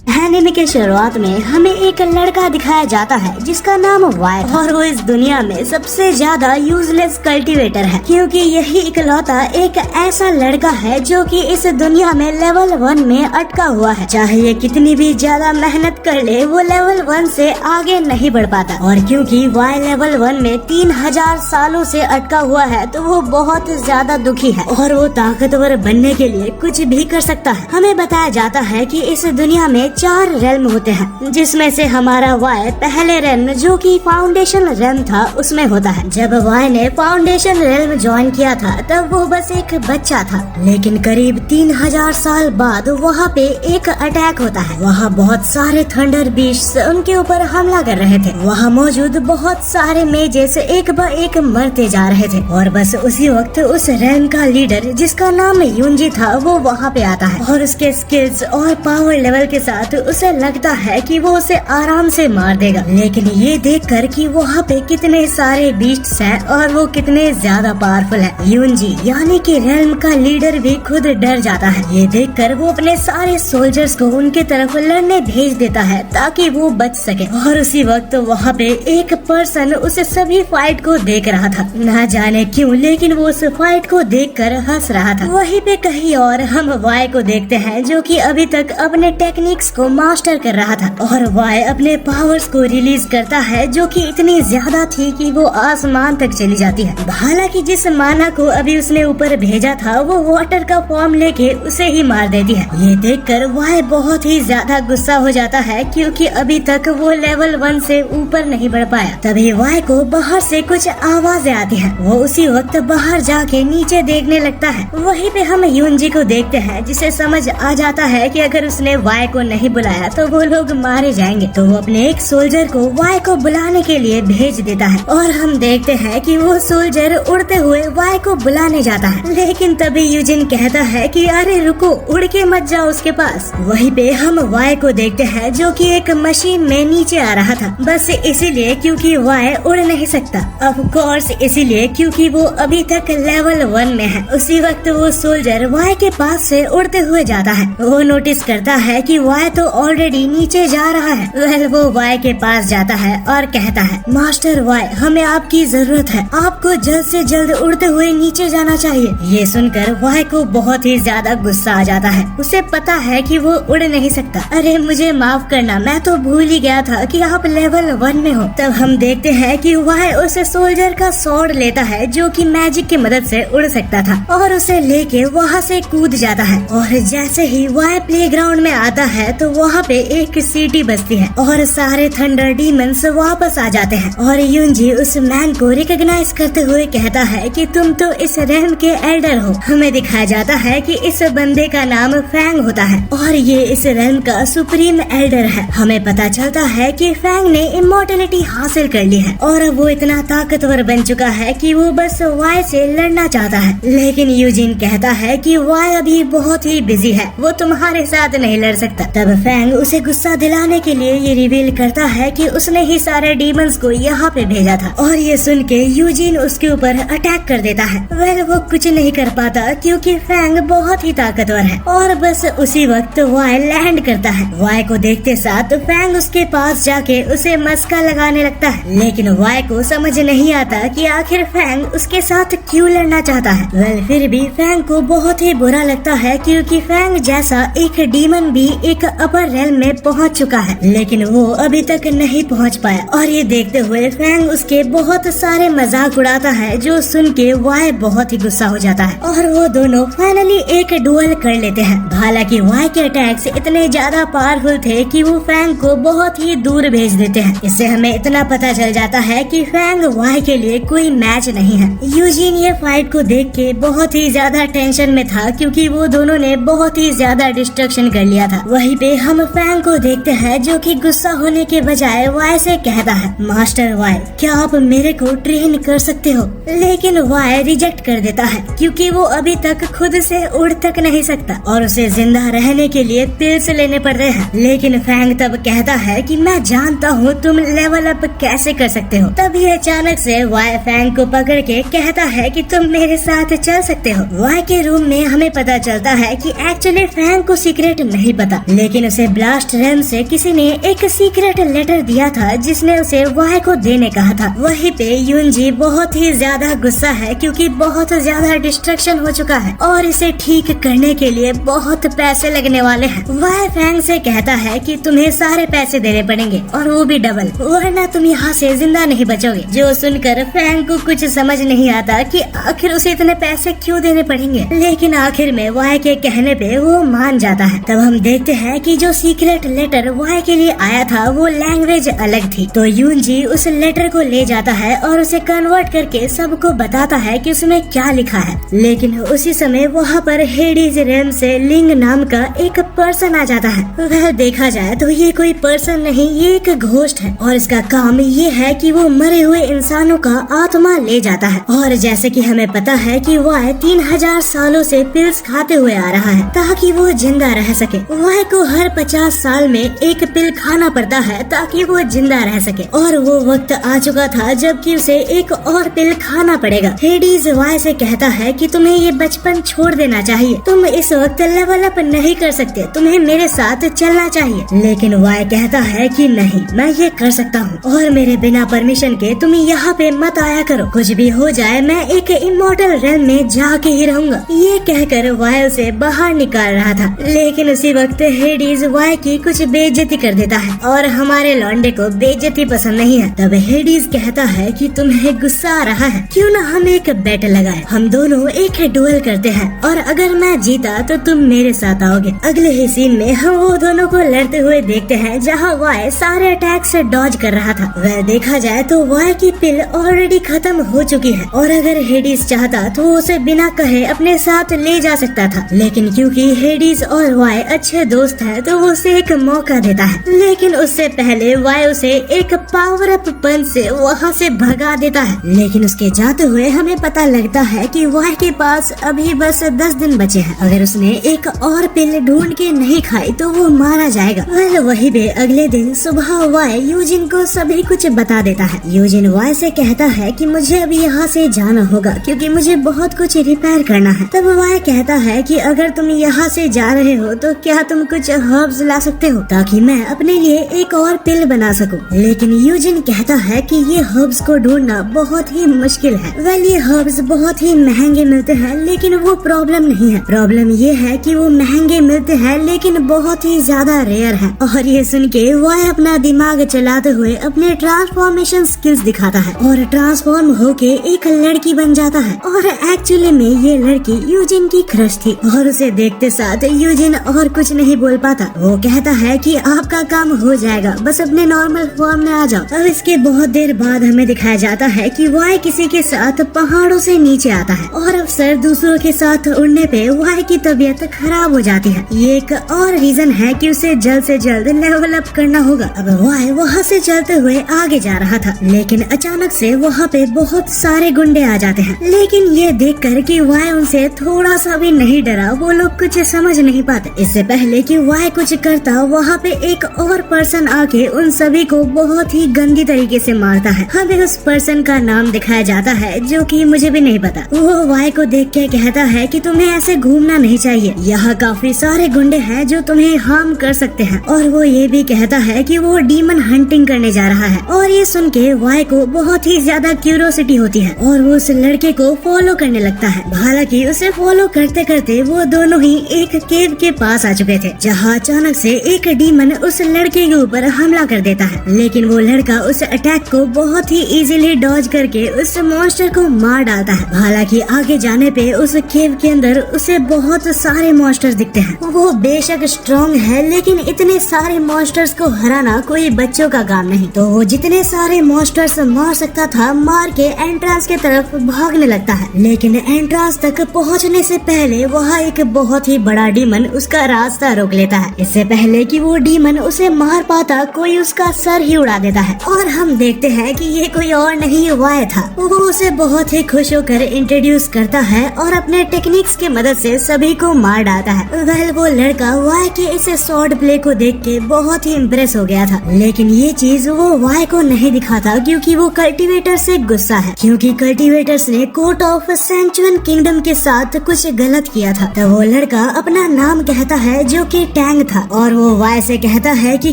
Anime के शुरुआत में हमें एक लड़का दिखाया जाता है जिसका नाम वाई और वो इस दुनिया में सबसे ज्यादा यूजलेस कल्टीवेटर है, क्योंकि यही इकलौता एक ऐसा लड़का है जो कि इस दुनिया में लेवल 1 में अटका हुआ है। चाहे ये कितनी भी ज्यादा मेहनत कर ले, वो लेवल 1 से आगे नहीं बढ़ पाता। और क्योंकि वाई लेवल 1 में 3000 सालों से अटका हुआ है, तो वो बहुत ज्यादा दुखी है और वो ताकतवर बनने के लिए कुछ भी कर सकता है। हमें बताया जाता है कि इस दुनिया में 4 रेल्म होते हैं, जिसमें से हमारा वाई पहले रेल्म जो कि फाउंडेशन रेल्म था उसमें होता है। जब वाई ने फाउंडेशन रेल्म ज्वाइन किया था तब वो बस एक बच्चा था, लेकिन करीब 3000 साल बाद वहाँ पे एक अटैक होता है। वहाँ बहुत सारे थंडर बीस्ट्स उनके ऊपर हमला कर रहे थे। वहाँ मौजूद बहुत सारे मेजेस एक ब एक मरते जा रहे थे और बस उसी वक्त उस रेल्म का लीडर जिसका नाम यूंजी था वो वहाँ पे आता है और उसके स्किल्स और पावर लेवल के साथ उसे लगता है कि वो उसे आराम से मार देगा। लेकिन ये देखकर कि वहाँ पे कितने सारे बीस्ट्स हैं और वो कितने ज्यादा पावरफुल है, यूंजी यानी कि रेल्म का लीडर भी खुद डर जाता है। ये देखकर वो अपने सारे सोल्जर्स को उनके तरफ लड़ने भेज देता है ताकि वो बच सके। और उसी वक्त वहाँ पे एक पर्सन उस सभी फाइट को देख रहा था, ना जाने क्यों, लेकिन वो उस फाइट को देखकर हंस रहा था। वहीं पे कहीं और हम वाई को देखते हैं जो कि अभी तक अपने टेक्निक्स को मास्टर कर रहा था और वाई अपने पावर्स को रिलीज करता है जो कि इतनी ज्यादा थी कि वो आसमान तक चली जाती है। हालांकि जिस माना को अभी उसने ऊपर भेजा था वो वाटर का फॉर्म लेके उसे ही मार देती है। ये देखकर वाई बहुत ही ज्यादा गुस्सा हो जाता है क्योंकि अभी तक वो लेवल 1 से ऊपर नहीं बढ़ पाया। तभी वाई को बाहर से कुछ आवाजें आती है। वो उसी वक्त बाहर जाके नीचे देखने लगता है। वहीं पे हम यूंजी को देखते हैं जिसे समझ आ जाता है कि अगर उसने वाई को नहीं बुलाया तो वो लोग मारे जाएंगे। तो वो अपने एक सोल्जर को वाई को बुलाने के लिए भेज देता है और हम देखते हैं कि वो सोल्जर उड़ते हुए वाई को बुलाने जाता है। लेकिन तभी यूजिन कहता है कि अरे रुको, उड़ के मत जाओ उसके पास। वहीं पे हम वाई को देखते हैं जो कि एक मशीन में नीचे आ रहा था, बस इसीलिए क्योंकि वाई उड़ नहीं सकता। ऑफ कोर्स इसीलिए क्योंकि वो अभी तक लेवल 1 में है। उसी वक्त वो सोल्जर वाई के पास से उड़ते हुए जाता है। वो नोटिस करता है कि वाई तो ऑलरेडी नीचे जा रहा है। वेल वो वाई के पास जाता है और कहता है, मास्टर वाई, हमें आपकी जरूरत है, आपको जल्द से जल्द उड़ते हुए नीचे जाना चाहिए। ये सुनकर वाई को बहुत ही ज्यादा गुस्सा आ जाता है। उसे पता है कि वो उड़ नहीं सकता। अरे मुझे माफ करना, मैं तो भूल ही गया था कि आप लेवल 1 में हो। तब हम देखते हैं कि वाई उस सोल्जर का स्वॉर्ड लेता है जो कि मैजिक की मदद से उड़ सकता था और उसे लेके वहाँ से कूद जाता है। और जैसे ही वाई प्लेग्राउंड में आता है तो वहाँ पे एक सीटी बजती है और सारे थंडर डीमंस वापस आ जाते हैं। और यूंजी उस मैन को रिकॉग्नाइज करते हुए कहता है कि तुम तो इस रेल्म के एल्डर हो। हमें दिखाया जाता है कि इस बंदे का नाम फैंग होता है और ये इस रेल्म का सुप्रीम एल्डर है। हमें पता चलता है कि फैंग ने इमॉर्टलिटी हासिल कर ली है और वो इतना ताकतवर बन चुका है कि वो बस वाई से लड़ना चाहता है। लेकिन यूजिन कहता है कि वाई अभी बहुत ही बिजी है, वो तुम्हारे साथ नहीं लड़ सकता। तब फैंग उसे गुस्सा दिलाने के लिए ये रिवील करता है कि उसने ही सारे डीमंस को यहाँ पे भेजा था। और ये सुन के यूजिन उसके ऊपर अटैक कर देता है। वेल वो कुछ नहीं कर पाता क्योंकि फैंग बहुत ही ताकतवर है। और बस उसी वक्त वाई लैंड करता है। वाई को देखते साथ फैंग उसके पास जाके उसे मस्का लगाने लगता है, लेकिन वाई को समझ नहीं आता कि आखिर फैंग उसके साथ क्यों लड़ना चाहता है। वेल फिर भी फैंग को बहुत ही बुरा लगता है क्योंकि फैंग जैसा एक डीमन भी एक अपर रेल्म में पहुंच चुका है, लेकिन वो अभी तक नहीं पहुंच पाया। और ये देखते हुए फैंग उसके बहुत सारे मजाक उड़ाता है, जो सुन के वाई बहुत ही गुस्सा हो जाता है और वो दोनों फाइनली एक डुएल कर लेते हैं। हालांकि वाई के अटैक्स इतने ज्यादा पावरफुल थे कि वो फैंग को बहुत ही दूर भेज देते हैं। इससे हमें इतना पता चल जाता है कि फैंग वाई के लिए कोई मैच नहीं है। यूजिन ये फाइट को देख के बहुत ही ज्यादा टेंशन में था क्योंकि वो दोनों ने बहुत ही ज्यादा डिस्ट्रक्शन कर लिया था। वहीं पे हम फैंग को देखते हैं जो कि गुस्सा होने के बजाय वाई से कहता है, मास्टर वाई, क्या आप मेरे को ट्रेन कर सकते हो? लेकिन वाई रिजेक्ट कर देता है क्योंकि वो अभी तक खुद से उड़ तक नहीं सकता और उसे जिंदा रहने के लिए पिल्स लेने पड़ रहे हैं। लेकिन फैंग तब कहता है कि मैं जानता हूँ तुम लेवल अप कैसे कर सकते हो। तभी अचानक से वाई फैंग को पकड़ के कहता है कि तुम मेरे साथ चल सकते हो। वाई के रूम में हमें पता चलता है कि एक्चुअली फैंग को सीक्रेट नहीं पता, लेकिन लेकिन उसे ब्लास्ट रैम से किसी ने एक सीक्रेट लेटर दिया था जिसने उसे वाई को देने कहा था। वहीं पे यूनजी बहुत ही ज्यादा गुस्सा है क्योंकि बहुत ज्यादा डिस्ट्रक्शन हो चुका है और इसे ठीक करने के लिए बहुत पैसे लगने वाले हैं। वाई फैंग से कहता है कि तुम्हें सारे पैसे देने पड़ेंगे और वो भी डबल, वरना तुम यहाँ से जिंदा नहीं बचोगे। जो सुनकर फैंग को कुछ समझ नहीं आता कि आखिर उसे इतने पैसे क्यों देने पड़ेंगे, लेकिन आखिर में वाई के कहने पे वो मान जाता है। तब हम देखते हैं कि जो सीक्रेट लेटर वाई के लिए आया था वो लैंग्वेज अलग थी। तो यूनजी उस लेटर को ले जाता है और उसे कन्वर्ट करके सबको बताता है कि उसमें क्या लिखा है। लेकिन उसी समय वहाँ पर हेडीज रैम से लिंग नाम का एक पर्सन आ जाता है। वह देखा जाए तो ये कोई पर्सन नहीं, ये एक घोस्ट है और इसका काम ये है कि वो मरे हुए इंसानों का आत्मा ले जाता है। और जैसे कि हमें पता है कि वाई 3000 सालों से पिल्स खाते हुए आ रहा है ताकि वो जिंदा रह सके। वाई को हर 50 साल में एक पिल खाना पड़ता है ताकि वो जिंदा रह सके और वो वक्त आ चुका था जबकि उसे एक और पिल खाना पड़ेगा। हेडीज वाई से कहता है कि तुम्हें ये बचपन छोड़ देना चाहिए, तुम इस वक्त लेवल अप नहीं कर सकते, तुम्हें मेरे साथ चलना चाहिए। लेकिन वाई कहता है कि नहीं, मैं ये कर सकता हूँ और मेरे बिना परमिशन के तुम यहाँ पे मत आया करो, कुछ भी हो जाए मैं एक इमॉर्टल रेल्म में जाके ही रहूंगा। ये कहकर वाई उसे बाहर निकाल रहा था, लेकिन उसी वक्त हेडीज वाई की कुछ बेइज्जती कर देता है और हमारे लौंडे को बेइज्जती पसंद नहीं है। तब हेडीज कहता है कि तुम्हें गुस्सा आ रहा है, क्यों ना हम एक बेट लगाए, हम दोनों एक डुएल करते हैं और अगर मैं जीता तो तुम मेरे साथ आओगे। अगले ही सीन में हम वो दोनों को लड़ते हुए देखते हैं जहाँ वाई सारे अटैक से डॉज कर रहा था। वह देखा जाए तो वाई की पिल ऑलरेडी खत्म हो चुकी है और अगर हेडीज चाहता तो उसे बिना कहे अपने साथ ले जा सकता था, लेकिन क्योंकि हेडीज और वाई अच्छे दोस्त हैं तो वो उसे एक मौका देता है। लेकिन उससे पहले वाई उसे एक पावर अप पंच से वहाँ से भगा देता है। लेकिन उसके जाते हुए हमें पता लगता है कि वाई के पास अभी बस 10 दिन बचे हैं, अगर उसने एक और पिल ढूंढ के नहीं खाई तो वो मारा जाएगा। वही भी अगले दिन सुबह वाई यूजिन को सभी कुछ बता देता है। यूजिन वाई से कहता है कि मुझे अभी यहाँ से जाना होगा क्योंकि मुझे बहुत कुछ रिपेयर करना है। तब वाई कहता है कि अगर तुम यहाँ से जा रहे हो तो क्या तुम कुछ हर्ब्स ला सकते हो ताकि मैं अपने लिए एक और पिल बना सकूं। लेकिन यूजिन कहता है कि ये हर्ब्स को ढूंढना बहुत ही मुश्किल है। ये हर्ब्स बहुत ही महंगे मिलते हैं, लेकिन वो प्रॉब्लम नहीं है। प्रॉब्लम ये है कि वो महंगे मिलते हैं लेकिन बहुत ही ज्यादा रेयर है। और ये सुन के वाई अपना दिमाग चलाते हुए अपने ट्रांसफॉर्मेशन स्किल्स दिखाता है और ट्रांसफॉर्म होके एक लड़की बन जाता है। और एक्चुअली में ये लड़की यूजिन की क्रश थी और उसे देखते साथ यूजिन और कुछ नहीं बोल पाता। वो कहता है कि आपका काम हो जाएगा, बस अपने नॉर्मल फॉर्म में आ जाओ। अब इसके बहुत देर बाद हमें दिखाया जाता है कि वाई किसी के साथ पहाड़ों से नीचे आता है और अक्सर दूसरों के साथ उड़ने पे वाई की तबीयत खराब हो जाती है। ये एक और रीजन है कि उसे जल्द से जल्द लेवल अप करना होगा। अब वाई वहाँ से चलते हुए आगे जा रहा था, लेकिन अचानक से वहाँ पे बहुत सारे गुंडे आ जाते हैं। लेकिन ये देखकर कि वाई उनसे थोड़ा सा भी नहीं डरा, वो लोग कुछ समझ नहीं पाते। इससे पहले कि वाई कुछ करता, वहाँ पे एक और पर्सन आके उन सभी को बहुत ही गंदी तरीके से मारता है। हमें उस पर्सन का नाम दिखाया जाता है जो कि मुझे भी नहीं पता। वो वाई को देख के कहता है कि तुम्हें ऐसे घूमना नहीं चाहिए, यहाँ काफी सारे गुंडे हैं जो तुम्हें हार्म कर सकते हैं। और वो ये भी कहता है कि वो डीमन हंटिंग करने जा रहा है। और ये सुन के वाई को बहुत ही ज्यादा क्यूरियोसिटी होती है और वो उस लड़के को फॉलो करने लगता है। हालांकि उसे फॉलो करते करते वो दोनों ही एक केव के पास आ चुके थे, जहाँ अचानक से एक डीमन उस लड़के के ऊपर हमला कर देता है। लेकिन वो लड़का उस अटैक को बहुत ही इजीली डॉज करके उस मॉन्स्टर को मार डालता है। हालांकि आगे जाने पे उस केव के अंदर उसे बहुत सारे मॉन्स्टर्स दिखते हैं। वो बेशक स्ट्रॉन्ग है, लेकिन इतने सारे मॉन्स्टर्स को हराना कोई बच्चों का काम नहीं। तो वो जितने सारे मॉन्स्टर्स मार सकता था मार के एंट्रेंस के तरफ भागने लगता है। लेकिन एंट्रेंस तक पहुंचने से पहले वहाँ एक बहुत ही बड़ा डीमन उसका रास्ता रोक लेता है। इससे पहले कि वो डीमन उसे मार पाता, कोई उसका सर ही उड़ा देता है। और हम देखते हैं कि ये कोई और नहीं वाई था। वो उसे बहुत ही खुश होकर इंट्रोड्यूस करता है और अपने टेक्निक्स की मदद से सभी को मार डालता है। वो लड़का वाई के इस स्वॉर्ड प्ले को देख के बहुत ही इम्प्रेस हो गया था, लेकिन ये चीज वो वाई को नहीं दिखाता क्योंकि वो कल्टीवेटर से गुस्सा है, क्योंकि कल्टीवेटर्स ने कोर्ट ऑफ सेंचुअन किंगडम के साथ कुछ गलत किया था। तब वो लड़का अपना नाम कहता है जो कि टैंग था और वो वाई से कहता है कि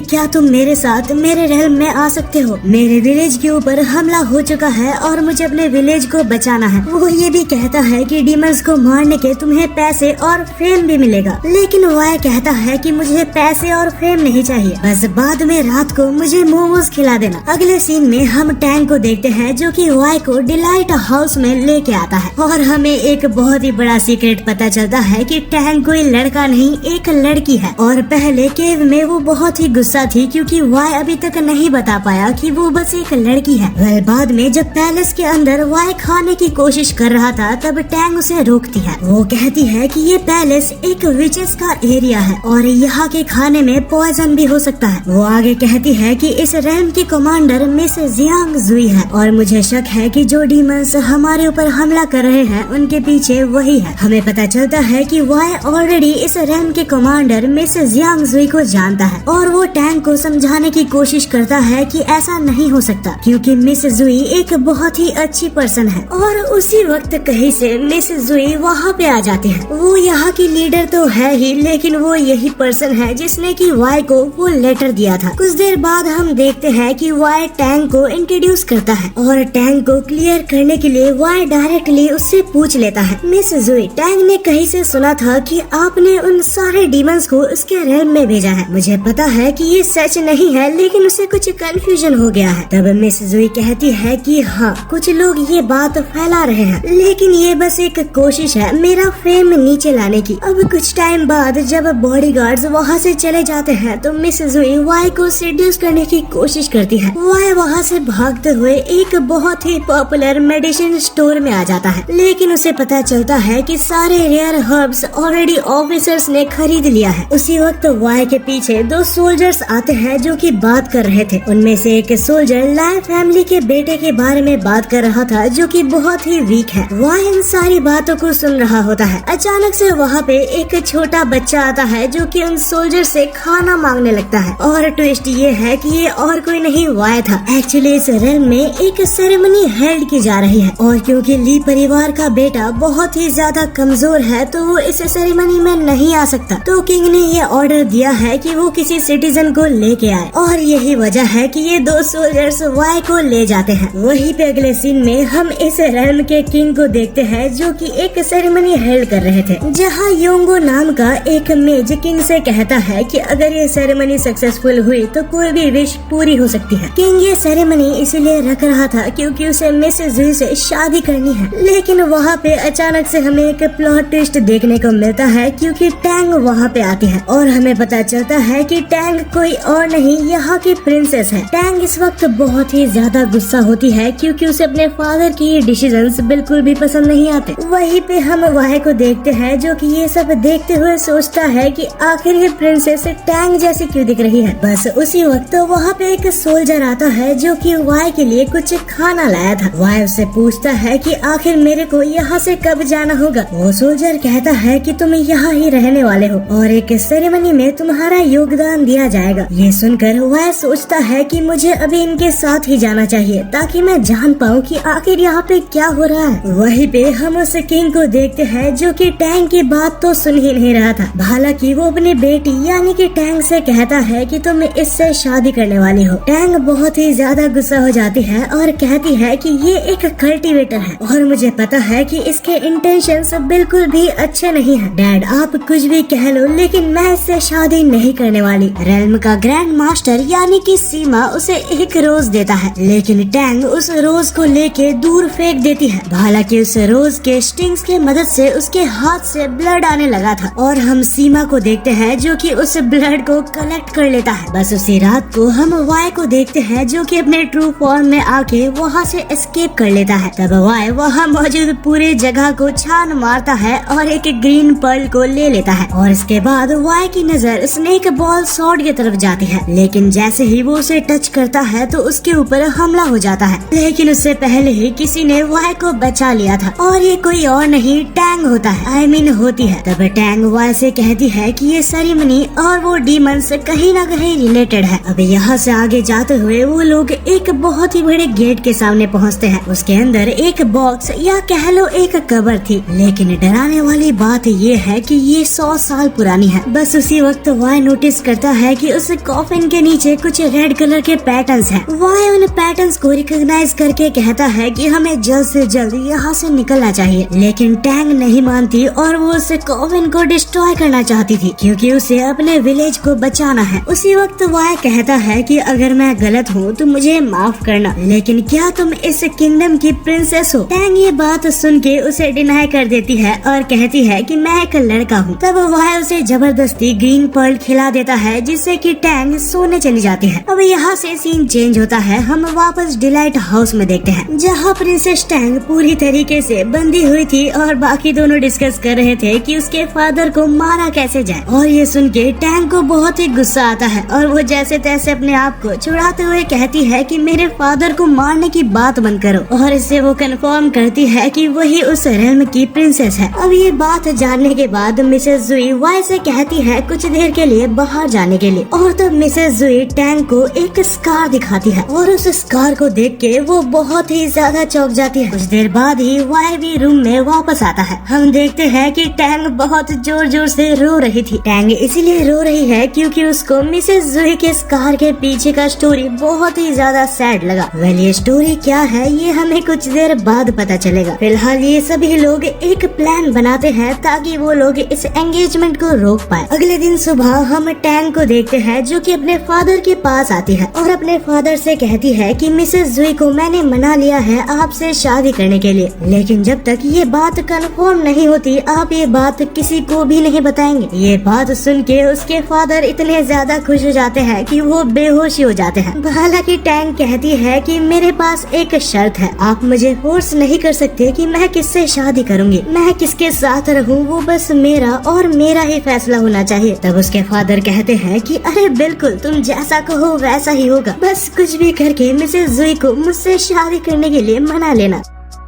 क्या तुम मेरे साथ मेरे रेल्म में आ सकते हो। मेरे विलेज के ऊपर हमला हो चुका है और मुझे अपने विलेज को बचाना है। वो ये भी कहता है कि डीमंस को मारने के तुम्हें पैसे और फेम भी मिलेगा, लेकिन वाई कहता है कि मुझे पैसे और फेम नहीं चाहिए, बस बाद में रात को मुझे मोमोज खिला देना। अगले सीन में हम टैंग को देखते हैं जो कि वाई को डिलाइट हाउस में लेके आता है और हमें एक बहुत ही बड़ा सीक्रेट पता चलता है कि टैंग कोई लड़का नहीं एक लड़की है। और पहले केव में वो बहुत ही गुस्सा थी क्योंकि वाई अभी तक नहीं बता पाया कि वो बस एक लड़की है। वह बाद में जब पैलेस के अंदर वाई खाने की कोशिश कर रहा था तब टैंग उसे रोकती है। वो कहती है कि ये पैलेस एक विचेस का एरिया है और यहाँ के खाने में पॉइजन भी हो सकता है। वो आगे कहती है कि इस रेल्म की कमांडर मिस जियांग जुई है और मुझे शक है कि जो डीमंस हमारे ऊपर हमला कर रहे हैं उनके पीछे वही है। हमें पता चलता है कि वाई ऑलरेडी इस रेल्म के कमांडर मिस जियांग जुई को जानता है और वो टैंग को समझाने की कोशिश करता है कि ऐसा नहीं हो सकता क्योंकि मिस जुई एक बहुत ही अच्छी पर्सन है। और उसी वक्त कहीं से मिस जुई वहाँ पे आ जाती है। वो यहाँ की लीडर तो है ही, लेकिन वो यही पर्सन है जिसने कि वाई को वो लेटर दिया था। कुछ देर बाद हम देखते हैं कि वाई टैंग को इंट्रोड्यूस करता है और टैंग को क्लियर करने के लिए वाई डायरेक्टली उससे पूछ लेता है, मिस जुई, टैंग ने कहीं से सुना था कि आपने उन सारे डीमंस को उसके रेल्म में भेजा है। मुझे पता है कि ये सच नहीं है, लेकिन उसे कुछ कंफ्यूजन हो गया है। तब मिस जुई कहती है कि हाँ, कुछ लोग ये बात फैला रहे हैं, लेकिन ये बस एक कोशिश है मेरा फेम नीचे लाने की। अब कुछ टाइम बाद जब बॉडीगार्ड्स वहाँ से चले जाते हैं तो मिस जुई वाई को सेड्यूस करने की कोशिश करती है। वाई वहाँ से भागते हुए एक बहुत ही पॉपुलर मेडिसिन स्टोर में आ जाता है, लेकिन उसे पता चलता है कि सारे रेयर हर्ब्स ऑलरेडी ऑफिसर्स ने खरीद लिया है। उसी वक्त वाई के पीछे दो सोल्जर्स आते हैं जो कि बात कर रहे थे। उनमें से एक सोल्जर लाय फैमिली के बेटे के बारे में बात कर रहा था जो कि बहुत ही वीक है। वाई इन सारी बातों को सुन रहा होता है। अचानक से वहाँ पे एक छोटा बच्चा आता है जो कि उन सोल्जर से खाना मांगने लगता है और ट्विस्ट ये है कि ये और कोई नहीं वाई था। एक्चुअली इस रेल्म में एक सेरेमनी हेल्ड की जा रही है और क्योंकि ली परिवार का बेटा बहुत ही ज्यादा कमजोर है तो वो इस सेरेमनी में नहीं आ सकता। तो किंग ने ये ऑर्डर दिया है कि वो किसी सिटीजन को लेके आए और यही वजह है कि ये दो सोल्जर्स वाई को ले जाते हैं। वहीं पे अगले सीन में हम इस रेल्म के किंग को देखते हैं जो कि एक सेरेमनी हेल्ड कर रहे थे, जहाँ योंगो नाम का एक मेज किंग से कहता है कि अगर ये सेरेमनी सक्सेसफुल हुई तो कोई भी विश पूरी हो सकती है। किंग ये सेरेमनी इसलिए रख रहा था क्योंकि उसे मिस जुई से शादी करनी है, लेकिन वहाँ पे अचानक से हमें एक प्लॉट ट्विस्ट देखने को मिलता है क्योंकि टैंग वहाँ पे आती है और हमें पता चलता है कि टैंग कोई और नहीं यहाँ की प्रिंसेस है। टैंग इस वक्त बहुत ही ज्यादा गुस्सा होती है क्योंकि उसे अपने फादर की डिसीजंस बिल्कुल भी पसंद नहीं आते। वहीं पे हम वाई को देखते हैं जो कि ये सब देखते हुए सोचता है कि आखिर ये प्रिंसेस टैंग जैसी क्यों दिख रही है। बस उसी वक्त वहाँ पे एक सोल्जर आता है जो कि वाई के लिए कुछ खाना लाया था। वाई उससे पूछता है कि आखिर मेरे को यहाँ से कब जाना होगा। वो सोल्जर कहता है कि तुम यहाँ ही रहने वाले हो और एक सेरेमनी में तुम्हारा योगदान दिया जाएगा। ये सुनकर वाई सोचता है कि मुझे अभी इनके साथ ही जाना चाहिए ताकि मैं जान पाऊँ कि आखिर यहाँ पे क्या हो रहा है। वहीं पे हम उस किंग को देखते हैं जो कि टैंग की बात तो सुन ही नहीं रहा था। हालांकि वो अपनी बेटी यानी कि टैंग से कहता है कि तुम इससे शादी करने वाली हो। टैंग बहुत ही ज्यादा गुस्सा हो जाती है और कहती है कि ये एक कल्टीवेटर है और मुझे पता है कि इसके इंटेंशंस बिल्कुल भी अच्छे नहीं हैं। डैड आप कुछ भी कह लो लेकिन मैं इससे शादी नहीं करने वाली। रेल्म का ग्रैंड मास्टर यानी कि सीमा उसे एक रोज देता है, लेकिन टैंग उस रोज को लेके दूर फेंक देती है। हालांकि उस रोज के स्टिंग्स के मदद से उसके हाथ से ब्लड आने लगा था और हम सीमा को देखते हैं जो कि उस ब्लड को कलेक्ट कर लेता है। बस उसी रात को हम वाई को देखते हैं जो कि अपने ट्रू फॉर्म में आके वहाँ से एस्केप कर लेता है। तब वाई वहाँ मौजूद पूरे जगह को छान मारता है और एक ग्रीन पर्ल को ले लेता है और इसके बाद वाई की नजर स्नेक बॉल सॉर्ड की तरफ जाती है, लेकिन जैसे ही वो उसे टच करता है तो उसके ऊपर हमला हो जाता है। लेकिन उससे पहले ही किसी ने वाई को बचा लिया था और ये कोई और नहीं टैंग होता है, I mean होती है। तब टैंग वाई से कहती है कि ये सेरेमनी और वो डीमन से कहीं ना कहीं रिलेटेड है। अब यहाँ से आगे जाते हुए वो लोग एक बहुत ही बड़े गेट के सामने पहुँचते हैं। उसके अंदर एक बॉक्स या कह लो एक कबर थी, लेकिन डराने वाली बात ये है कि ये 100 साल पुरानी है। बस उसी वक्त वाई नोटिस करता है कि उस कॉफिन के नीचे कुछ रेड कलर के पैटर्न्स हैं। वाई उन पैटर्न्स को रिकॉग्नाइज करके कहता है कि हमें जल्द से जल्द यहाँ से निकलना चाहिए, लेकिन टैंग नहीं मानती और वो उस कॉफिन को डिस्ट्रॉय करना चाहती थी क्योंकि उसे अपने विलेज को बचाना है। उसी वक्त वाई कहता है कि अगर मैं गलत हूँ तो मुझे माफ करना, लेकिन क्या तुम इस किंगडम की प्रिंसेस हो? टैंग ये बात सुन के उसे डिनाई कर देती है और कहती है कि मैं एक लड़का हूँ। तब वाई उसे जबरदस्ती ग्रीन पर्ल खिला देता है जिससे कि टैंग सोने चली जाती है। अब यहाँ से सीन चेंज होता है, हम वापस डिलाइट हाउस में देखते हैं जहाँ प्रिंसेस टैंग पूरी तरीके से बंधी हुई थी और बाकी दोनों डिस्कस कर रहे थे कि उसके फादर को मारा कैसे जाए। और ये सुन के टैंग को बहुत ही गुस्सा आता है और वो जैसे तैसे अपने आप को छुड़ाते हुए कहती है कि मेरे फादर को मारने की बात बंद करो, और इससे वो कंफर्म करती है कि वही उस रेल्म की प्रिंसेस है। अब ये बात जानने के बाद मिसेस जुई वाई से कहती है कुछ देर के लिए बाहर जाने के लिए, और तब मिसेस जुई टैंग को एक स्कार दिखाती है और उस स्कार को देख के वो बहुत ही ज्यादा चौंक जाती है। कुछ देर बाद ही वाई भी रूम में वापस आता है। हम देखते हैं कि टैंग बहुत जोर जोर से रो रही थी। टैंग इसलिए रो रही है क्योंकि उसको मिसेस जुई के स्कार के पीछे का स्टोरी बहुत ही ज्यादा सैड लगा। वेल ये स्टोरी क्या है ये हमें कुछ देर बाद पता चलेगा। फिलहाल ये सभी लोग एक प्लान बनाते हैं ताकि वो लोग इस एंगेजमेंट को रोक पाए। अगले दिन सुबह हम टैंग को देखते हैं जो कि अपने फादर के पास आती है और अपने फादर से कहती है कि मिसेस जुई को मैंने मना लिया है आपसे शादी करने के लिए, लेकिन जब तक ये बात कंफर्म नहीं होती आप ये बात किसी को भी नहीं बताएंगे। ये बात सुन के उसके फादर इतने ज्यादा खुश हो जाते हैं कि वो बेहोशी हो जाते हैं। हालांकि टैंग कहती है कि मेरे पास एक शर्त है, आप मुझे फोर्स नहीं कर सकते कि मैं किससे शादी करूंगी, मैं किसके साथ रहूं वो बस मेरा और मेरा ही फैसला होना चाहिए। तब उसके फादर कहते हैं कि अरे बिल्कुल तुम जैसा कहो वैसा ही होगा, बस कुछ भी करके मिसेस जुई को मुझसे शादी करने के लिए मना लेना।